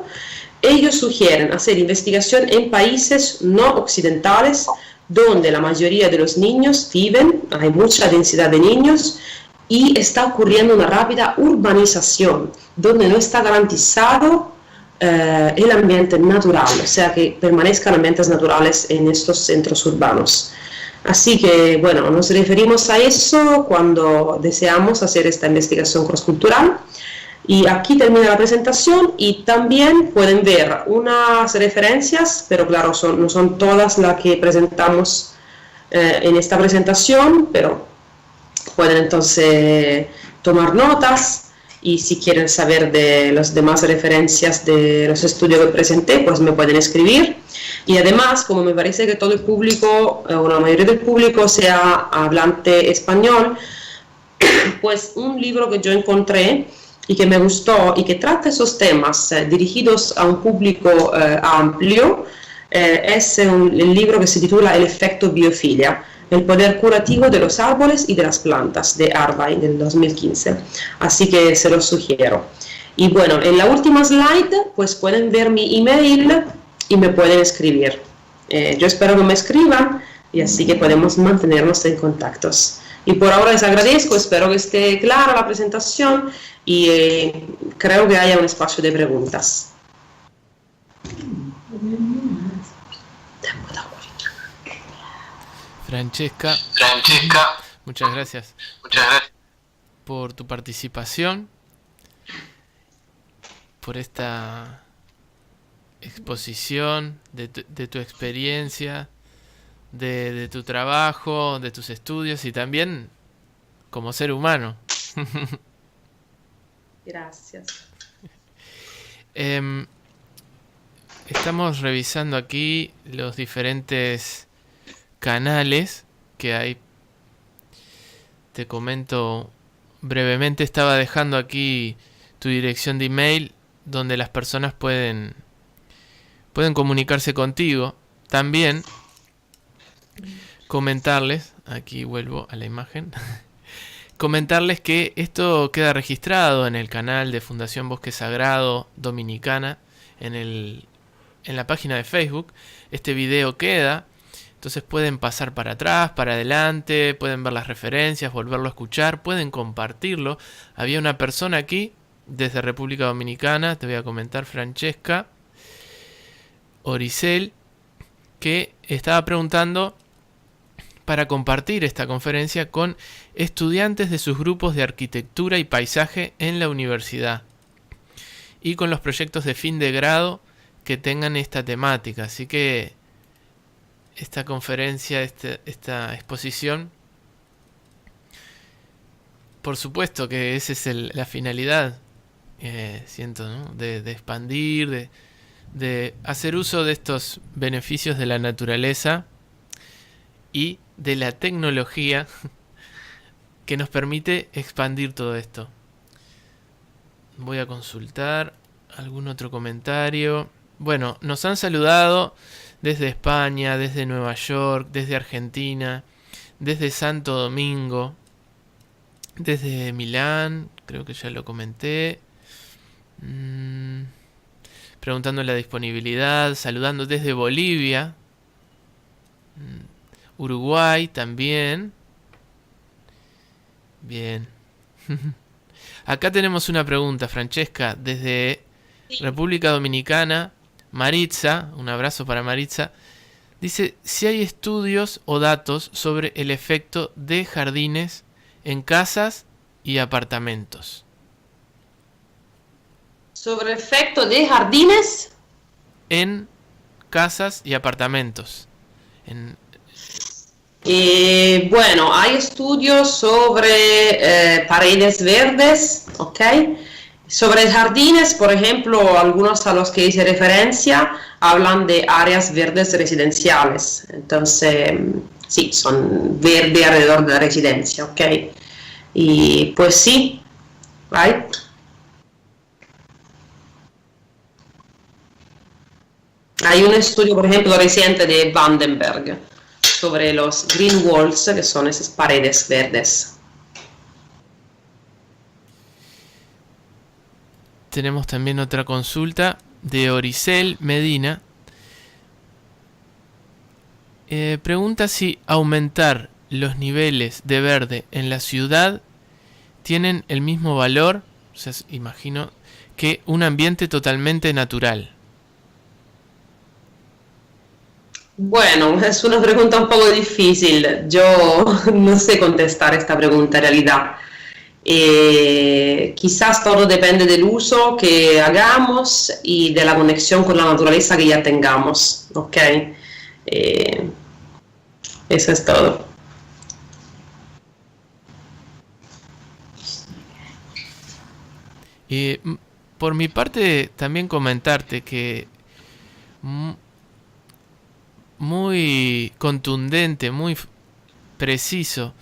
ellos sugieren hacer investigación en países no occidentales donde la mayoría de los niños viven, hay mucha densidad de niños y está ocurriendo una rápida urbanización, donde no está garantizado el ambiente natural, o sea, que permanezcan ambientes naturales en estos centros urbanos. Así que, bueno, nos referimos a eso cuando deseamos hacer esta investigación crosscultural. Y aquí termina la presentación y también pueden ver unas referencias, pero claro, no son todas las que presentamos en esta presentación, pero pueden entonces tomar notas y si quieren saber de las demás referencias de los estudios que presenté, pues me pueden escribir. Y además, como me parece que todo el público, o la mayoría del público sea hablante español, pues un libro que yo encontré y que me gustó y que trata esos temas dirigidos a un público amplio, es el libro que se titula El efecto biofilia, el poder curativo de los árboles y de las plantas, de Arvai, del 2015. Así que se los sugiero. Y bueno, en la última slide, pues pueden ver mi email y me pueden escribir. Yo espero que me escriban y así que podemos mantenernos en contactos. Y por ahora les agradezco, espero que esté clara la presentación y creo que haya un espacio de preguntas. Francesca, muchas gracias por tu participación, por esta exposición de tu experiencia, de tu trabajo, de tus estudios y también como ser humano. Gracias. Estamos revisando aquí los diferentes canales que hay. Te comento brevemente, estaba dejando aquí tu dirección de email donde las personas pueden comunicarse contigo. También comentarles, aquí vuelvo a la imagen, comentarles que esto queda registrado en el canal de Fundación Bosque Sagrado Dominicana, en la página de Facebook. Este video queda, entonces pueden pasar para atrás, para adelante, pueden ver las referencias, volverlo a escuchar, pueden compartirlo. Había una persona aquí, desde República Dominicana, te voy a comentar, Francesca Oricel, que estaba preguntando para compartir esta conferencia con estudiantes de sus grupos de arquitectura y paisaje en la universidad y con los proyectos de fin de grado que tengan esta temática. Así que esta conferencia, esta exposición, por supuesto que esa es la finalidad, siento, ¿no? de expandir, de hacer uso de estos beneficios de la naturaleza y de la tecnología que nos permite expandir todo esto. Voy a consultar algún otro comentario. Bueno, nos han saludado desde España, desde Nueva York, desde Argentina, desde Santo Domingo, desde Milán, creo que ya lo comenté. Preguntando la disponibilidad, saludando desde Bolivia, Uruguay también. Bien. Acá tenemos una pregunta, Francesca, desde República Dominicana. Maritza, un abrazo para Maritza, dice si hay estudios o datos sobre el efecto de jardines en casas y apartamentos. ¿Sobre el efecto de jardines? En casas y apartamentos. Bueno, hay estudios sobre paredes verdes, ¿ok? Sobre jardines, por ejemplo, algunos a los que hice referencia hablan de áreas verdes residenciales. Entonces, sí, son verde alrededor de la residencia, ¿ok? Y pues sí, right? Hay un estudio, por ejemplo, reciente de Vandenberg sobre los green walls, que son esas paredes verdes. Tenemos también otra consulta de Oricel Medina. Pregunta si aumentar los niveles de verde en la ciudad tienen el mismo valor, o sea, imagino, que un ambiente totalmente natural. Bueno, es una pregunta un poco difícil. Yo no sé contestar esta pregunta en realidad. Quizás todo depende del uso que hagamos y de la conexión con la naturaleza que ya tengamos, ¿ok? Eso es todo. Por mi parte, también comentarte que muy contundente, muy preciso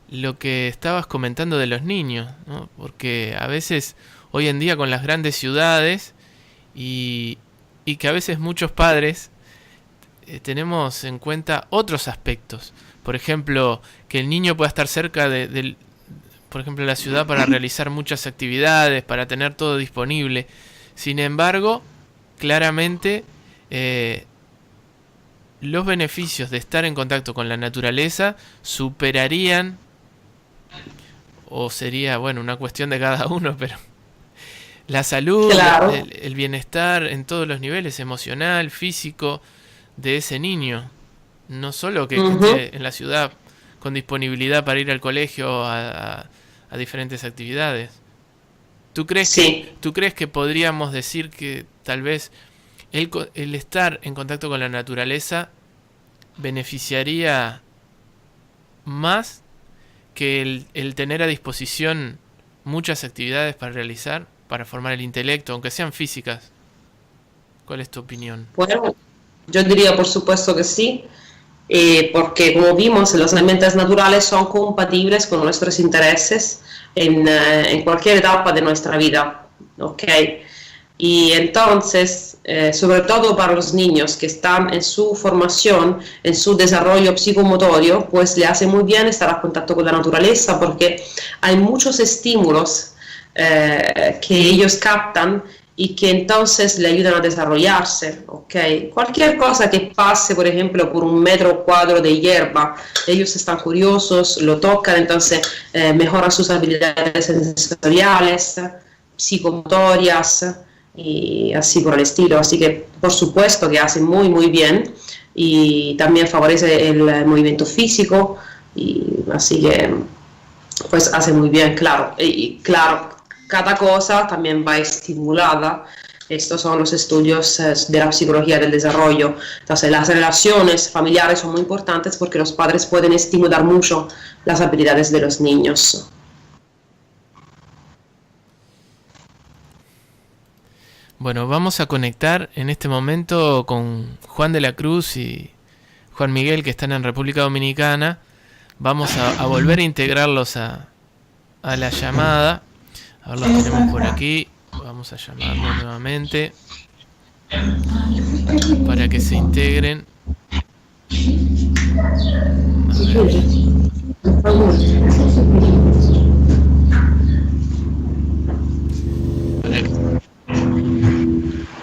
lo que estabas comentando de los niños, ¿no? Porque a veces, hoy en día con las grandes ciudades y que a veces muchos padres tenemos en cuenta otros aspectos. Por ejemplo, que el niño pueda estar cerca de por ejemplo, la ciudad para realizar muchas actividades, para tener todo disponible. Sin embargo, claramente los beneficios de estar en contacto con la naturaleza superarían, o sería, bueno, una cuestión de cada uno, pero la salud, Claro. el bienestar en todos los niveles, emocional, físico, de ese niño. No solo que esté en la ciudad con disponibilidad para ir al colegio a diferentes actividades. ¿Tú crees que podríamos decir que tal vez el estar en contacto con la naturaleza beneficiaría más que el tener a disposición muchas actividades para realizar, para formar el intelecto, aunque sean físicas? ¿Cuál es tu opinión? Bueno, yo diría por supuesto que sí, porque como vimos, los ambientes naturales son compatibles con nuestros intereses en cualquier etapa de nuestra vida, ¿ok? Y entonces, sobre todo para los niños que están en su formación, en su desarrollo psicomotorio, pues le hace muy bien estar en contacto con la naturaleza porque hay muchos estímulos que ellos captan y que entonces le ayudan a desarrollarse, ¿ok? Cualquier cosa que pase, por ejemplo, por un metro cuadro de hierba, ellos están curiosos, lo tocan, entonces mejoran sus habilidades sensoriales, psicomotorias y así por el estilo. Así que, por supuesto, que hace muy, muy bien y también favorece el movimiento físico y así que, pues, hace muy bien, claro. Y claro, cada cosa también va estimulada. Estos son los estudios de la psicología del desarrollo. Entonces, las relaciones familiares son muy importantes porque los padres pueden estimular mucho las habilidades de los niños. Bueno, vamos a conectar en este momento con Juan de la Cruz y Juan Miguel, que están en República Dominicana. Vamos a volver a integrarlos a la llamada. Ahora los tenemos por aquí. Vamos a llamarlos nuevamente para que se integren.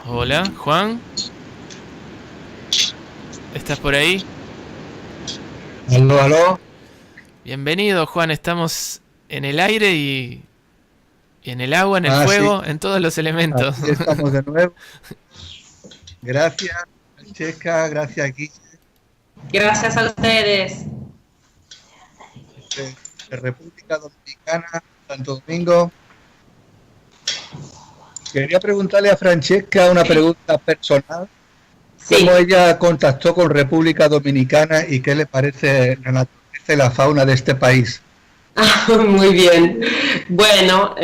Hola, Juan. ¿Estás por ahí? Aló, aló. Bienvenido, Juan. Estamos en el aire y en el agua, en el fuego, sí, en todos los elementos. Aquí estamos de nuevo. Gracias, Francesca. Gracias, Guille. Gracias a ustedes. De República Dominicana, Santo Domingo. Quería preguntarle a Francesca una pregunta personal. Sí. ¿Cómo ella contactó con República Dominicana y qué le parece la naturaleza y la fauna de este país? Muy bien. Bueno,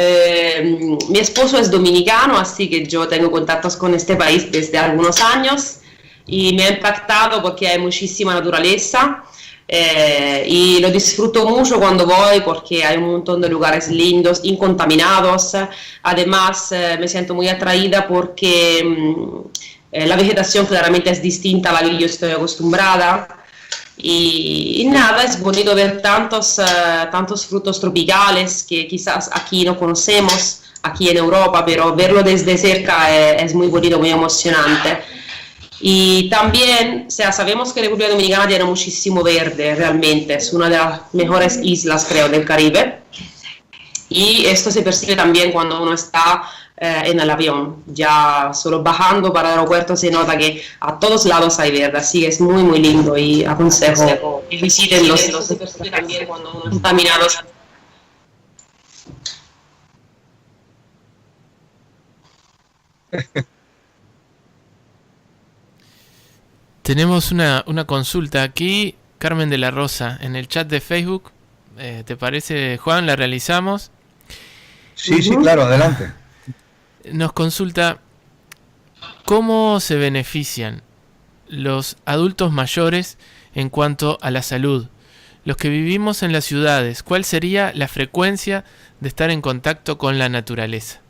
mi esposo es dominicano, así que yo tengo contactos con este país desde algunos años y me ha impactado porque hay muchísima naturaleza y lo disfruto mucho cuando voy porque hay un montón de lugares lindos, incontaminados. Además, me siento muy atraída porque la vegetación claramente es distinta a la que yo estoy acostumbrada. Y nada, es bonito ver tantos frutos tropicales que quizás aquí no conocemos, aquí en Europa, pero verlo desde cerca es muy bonito, muy emocionante. Y también, o sea, sabemos que República Dominicana tiene muchísimo verde, realmente, es una de las mejores islas, creo, del Caribe. Y esto se percibe también cuando uno está en el avión, ya solo bajando para el aeropuerto se nota que a todos lados hay verde, así que es muy muy lindo y aconsejo que visiten los también cuando uno está mirando. Tenemos una consulta aquí, Carmen de la Rosa, en el chat de Facebook. ¿Te parece, Juan? ¿La realizamos? Sí, sí, claro, adelante. Nos consulta, ¿cómo se benefician los adultos mayores en cuanto a la salud? Los que vivimos en las ciudades, ¿cuál sería la frecuencia de estar en contacto con la naturaleza?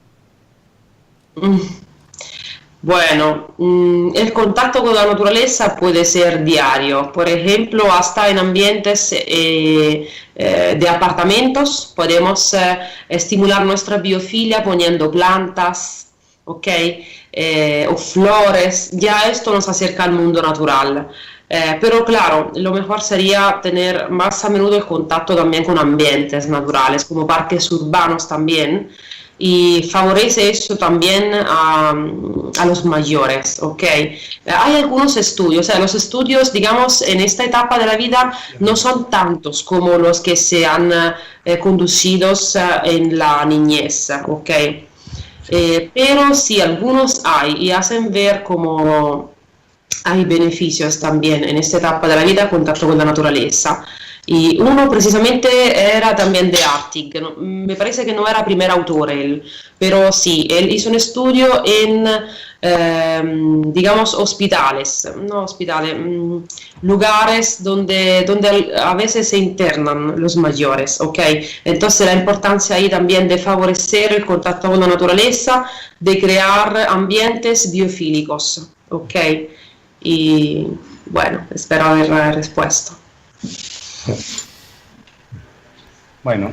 Bueno, el contacto con la naturaleza puede ser diario, por ejemplo, hasta en ambientes de apartamentos podemos estimular nuestra biofilia poniendo plantas, ¿ok? O flores, ya esto nos acerca al mundo natural. Pero claro, lo mejor sería tener más a menudo el contacto también con ambientes naturales, como parques urbanos también, y favorece eso también a los mayores, ¿ok? Hay algunos estudios, o sea, los estudios, digamos, en esta etapa de la vida no son tantos como los que se han conducidos en la niñez, ¿ok? Pero sí, algunos hay y hacen ver como hay beneficios también en esta etapa de la vida, contacto con la naturaleza. Y uno precisamente era también de Artig, ¿no? Me parece que no era primer autor él, pero sí, él hizo un estudio en, digamos, lugares donde a veces se internan los mayores, ¿ok? Entonces la importancia ahí también de favorecer el contacto con la naturaleza, de crear ambientes biofílicos, ¿ok? Y bueno, espero haber respuesto. Bueno,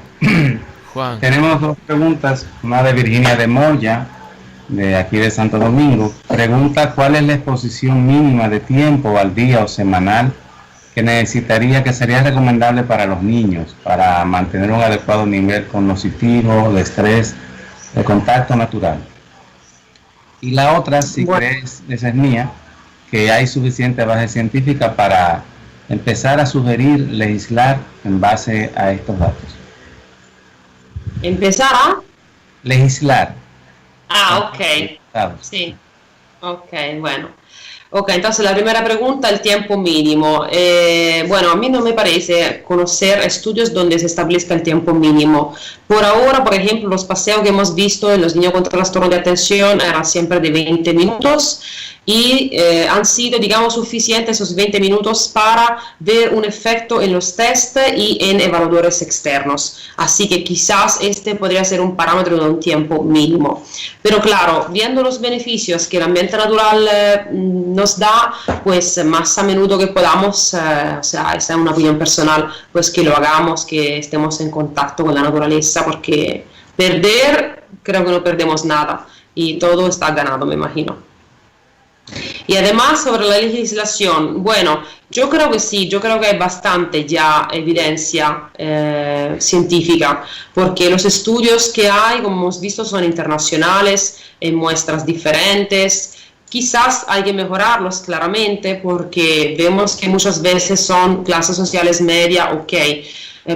Juan. Tenemos dos preguntas, una de Virginia de Moya, de aquí de Santo Domingo. Pregunta cuál es la exposición mínima de tiempo al día o semanal que necesitaría, que sería recomendable para los niños, para mantener un adecuado nivel cognitivo, de estrés, de contacto natural. Y la otra, si crees, esa es mía, que hay suficiente base científica para empezar a sugerir, legislar en base a estos datos. ¿Empezar a? Legislar. Ok. Sí. Ok, bueno. Ok, entonces la primera pregunta, el tiempo mínimo. Bueno, a mí no me parece conocer estudios donde se establezca el tiempo mínimo. Por ahora, por ejemplo, los paseos que hemos visto en los niños con trastorno de atención eran siempre de 20 minutos y han sido, digamos, suficientes esos 20 minutos para ver un efecto en los test y en evaluadores externos. Así que quizás este podría ser un parámetro de un tiempo mínimo. Pero claro, viendo los beneficios que el ambiente natural nos da, pues más a menudo que podamos, o sea, esa es una opinión personal, pues que lo hagamos, que estemos en contacto con la naturaleza, porque perder, creo que no perdemos nada y todo está ganado, me imagino. Y además sobre la legislación, bueno, yo creo que sí, yo creo que hay bastante ya evidencia científica, porque los estudios que hay, como hemos visto, son internacionales, en muestras diferentes. Quizás hay que mejorarlos claramente, porque vemos que muchas veces son clases sociales media, ok,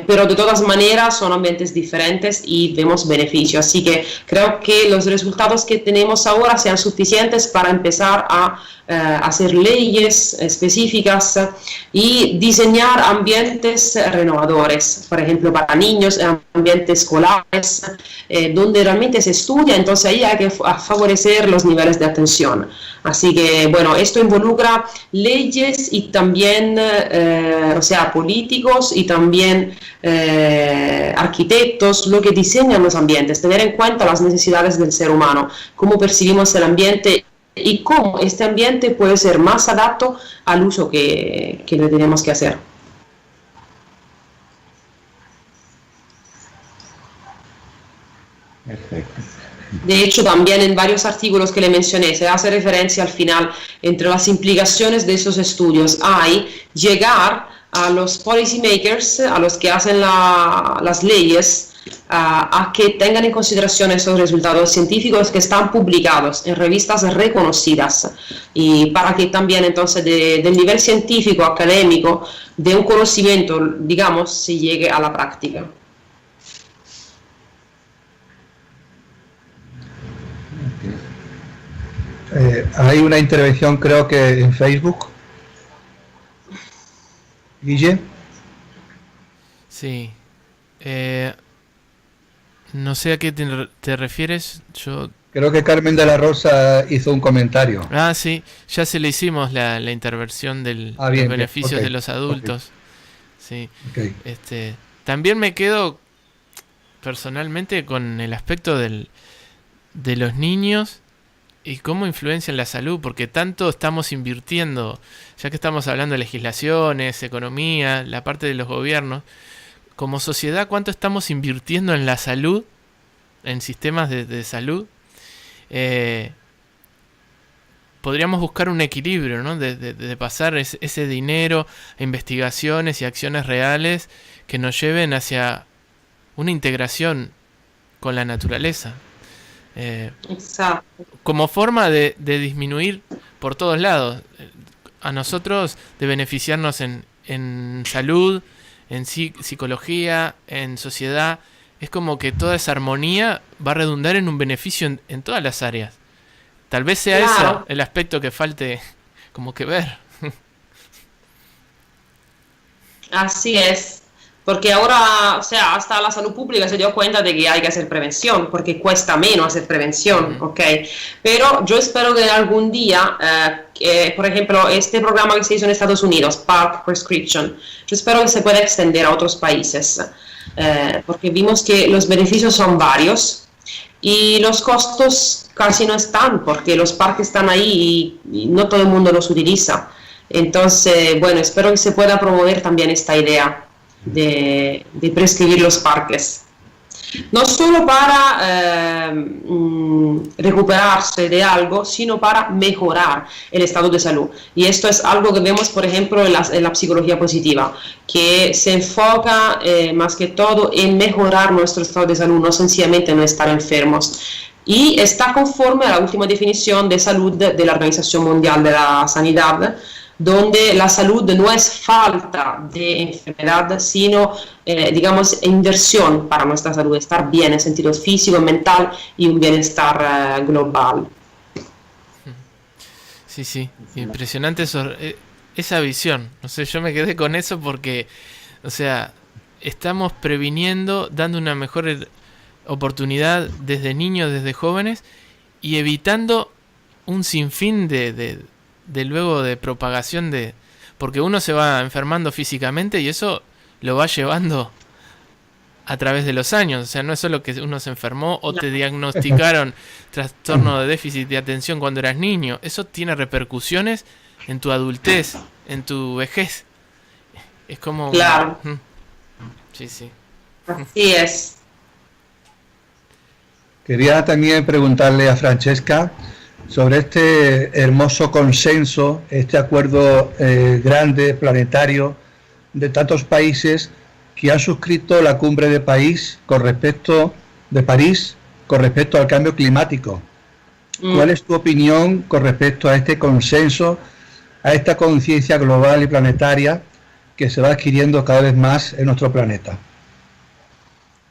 pero de todas maneras son ambientes diferentes y vemos beneficios, así que creo que los resultados que tenemos ahora sean suficientes para empezar a hacer leyes específicas y diseñar ambientes renovadores, por ejemplo para niños, ambientes escolares, donde realmente se estudia, entonces ahí hay que favorecer los niveles de atención. Así que, bueno, esto involucra leyes y también, o sea, políticos y también arquitectos, lo que diseñan los ambientes, tener en cuenta las necesidades del ser humano, cómo percibimos el ambiente y cómo este ambiente puede ser más adaptado al uso que le tenemos que hacer. Perfecto. De hecho, también en varios artículos que le mencioné se hace referencia al final entre las implicaciones de esos estudios. Hay llegar a los policy makers, a los que hacen las leyes, a que tengan en consideración esos resultados científicos que están publicados en revistas reconocidas, y para que también entonces del nivel científico, académico, de un conocimiento, digamos, se llegue a la práctica. Hay una intervención, creo que en Facebook. Guille. Sí. No sé a qué te refieres. Yo... Creo que Carmen de la Rosa hizo un comentario. Ah, sí. Ya se le hicimos la intervención de los beneficios okay, de los adultos. Sí. Okay. También me quedo personalmente con el aspecto de los niños y cómo influencian la salud, porque tanto estamos invirtiendo, ya que estamos hablando de legislaciones, economía, la parte de los gobiernos, como sociedad, cuánto estamos invirtiendo en la salud, en sistemas de salud. Podríamos buscar un equilibrio, ¿no? De pasar ese dinero a investigaciones y acciones reales que nos lleven hacia una integración con la naturaleza. Exacto. Como forma de disminuir por todos lados, a nosotros de beneficiarnos en salud, en psicología, en sociedad. Es como que toda esa armonía va a redundar en un beneficio en todas las áreas. Tal vez sea eso el aspecto que falte como que ver. Así es. Porque ahora, o sea, hasta la salud pública se dio cuenta de que hay que hacer prevención, porque cuesta menos hacer prevención, ¿ok? Pero yo espero que algún día, por ejemplo, este programa que se hizo en Estados Unidos, PARP Prescription, yo espero que se pueda extender a otros países, porque vimos que los beneficios son varios y los costos casi no están, porque los PARP están ahí y no todo el mundo los utiliza. Entonces, bueno, espero que se pueda promover también esta idea de prescribir los parques, no solo para recuperarse de algo, sino para mejorar el estado de salud. Y esto es algo que vemos, por ejemplo, en la psicología positiva, que se enfoca más que todo en mejorar nuestro estado de salud, no sencillamente no estar enfermos. Y está conforme a la última definición de salud de la Organización Mundial de la Sanidad, donde la salud no es falta de enfermedad, sino, digamos, inversión para nuestra salud, estar bien en sentido físico, mental y un bienestar global. Sí, impresionante esa visión. No sé, yo me quedé con eso porque, o sea, estamos previniendo, dando una mejor oportunidad desde niños, desde jóvenes, y evitando un sinfín de luego de propagación porque uno se va enfermando físicamente y eso lo va llevando a través de los años. O sea, no es solo que uno se enfermó o te diagnosticaron trastorno de déficit de atención cuando eras niño. Eso tiene repercusiones en tu adultez, en tu vejez. Es como... Claro. Sí. Así es. Quería también preguntarle a Francesca sobre este hermoso consenso, este acuerdo grande, planetario, de tantos países que han suscrito la cumbre de París con respecto al cambio climático. ¿Cuál es tu opinión con respecto a este consenso, a esta conciencia global y planetaria que se va adquiriendo cada vez más en nuestro planeta?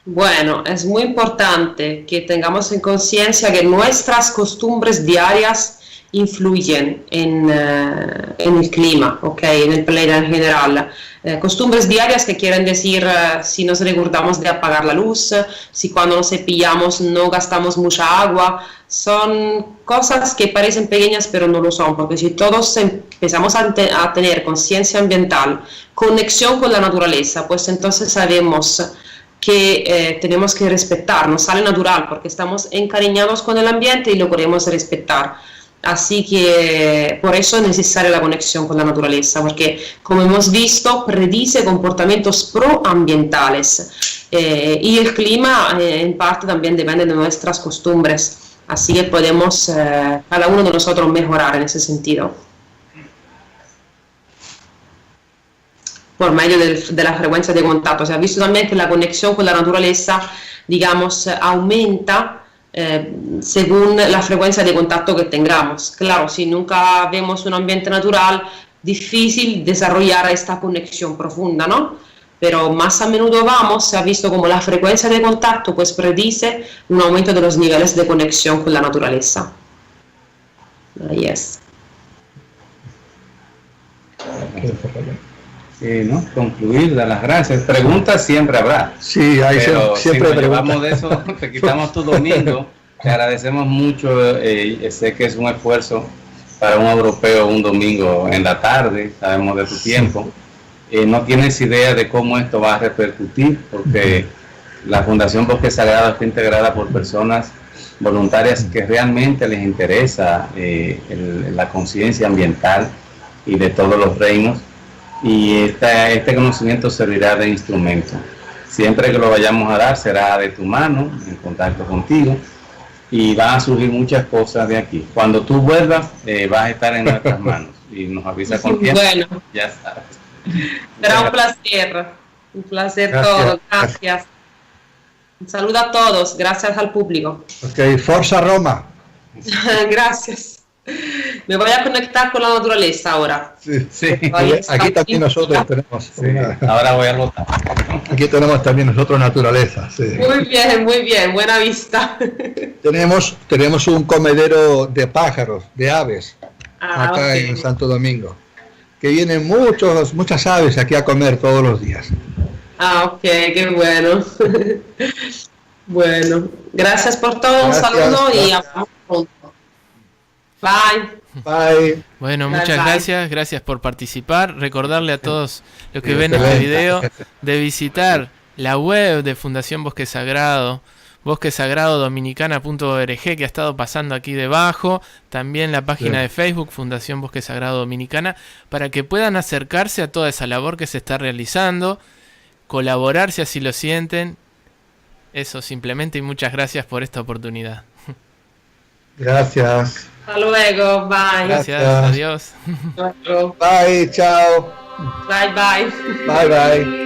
Bueno, es muy importante que tengamos en conciencia que nuestras costumbres diarias influyen en el clima, ¿okay? En el planeta en general. Costumbres diarias que quieren decir si nos recordamos de apagar la luz, si cuando nos cepillamos no gastamos mucha agua. Son cosas que parecen pequeñas pero no lo son, porque si todos empezamos a tener conciencia ambiental, conexión con la naturaleza, pues entonces sabemos que tenemos que respetar, nos sale natural porque estamos encariñados con el ambiente y lo queremos respetar. Así que por eso es necesaria la conexión con la naturaleza, porque como hemos visto, predice comportamientos proambientales y el clima en parte también depende de nuestras costumbres, así que podemos cada uno de nosotros mejorar en ese sentido. Por medio de la frecuencia de contacto. Se ha visto también que la conexión con la naturaleza, digamos, aumenta según la frecuencia de contacto que tengamos. Claro, si nunca vemos un ambiente natural, difícil desarrollar esta conexión profunda, ¿no? Pero más a menudo vamos, se ha visto como la frecuencia de contacto pues predice un aumento de los niveles de conexión con la naturaleza. Ahí es. ¿No? Concluir, dar las gracias. Preguntas siempre habrá. Sí, hay pero siempre si nos llevamos de eso, te quitamos tu domingo. Te agradecemos mucho. Sé que es un esfuerzo para un europeo un domingo en la tarde. Sabemos de tu tiempo. No tienes idea de cómo esto va a repercutir, porque la Fundación Bosque Sagrado está integrada por personas voluntarias que realmente les interesa la conciencia ambiental y de todos los reinos. Y este conocimiento servirá de instrumento. Siempre que lo vayamos a dar será de tu mano, en contacto contigo, y van a surgir muchas cosas de aquí. Cuando tú vuelvas, vas a estar en nuestras manos y nos avisa con tiempo. Bueno, ya sabes. será un placer todo, gracias. Un saludo a todos, gracias al público. Ok, Forza Roma. Gracias. Me voy a conectar con la naturaleza ahora. Sí. Aquí también nosotros tenemos. Sí. Ahora voy a rotar. Aquí tenemos también nosotros naturaleza. Sí. Muy bien, buena vista. Tenemos un comedero de pájaros, de aves, acá okay. En Santo Domingo, que vienen muchas aves aquí a comer todos los días. Ok, qué bueno. Bueno, gracias por todo, un saludo y hablamos pronto. Bye. Bueno, muchas gracias por participar. Recordarle a todos los que ven este video de visitar la web de Fundación Bosque Sagrado, bosquesagradodominicana.org, que ha estado pasando aquí debajo. También la página de Facebook, Fundación Bosque Sagrado Dominicana, para que puedan acercarse a toda esa labor que se está realizando, colaborar si así lo sienten. Eso simplemente, y muchas gracias por esta oportunidad. Gracias. Hasta luego, bye. Gracias, adiós. Bye, chao. Bye. Bye.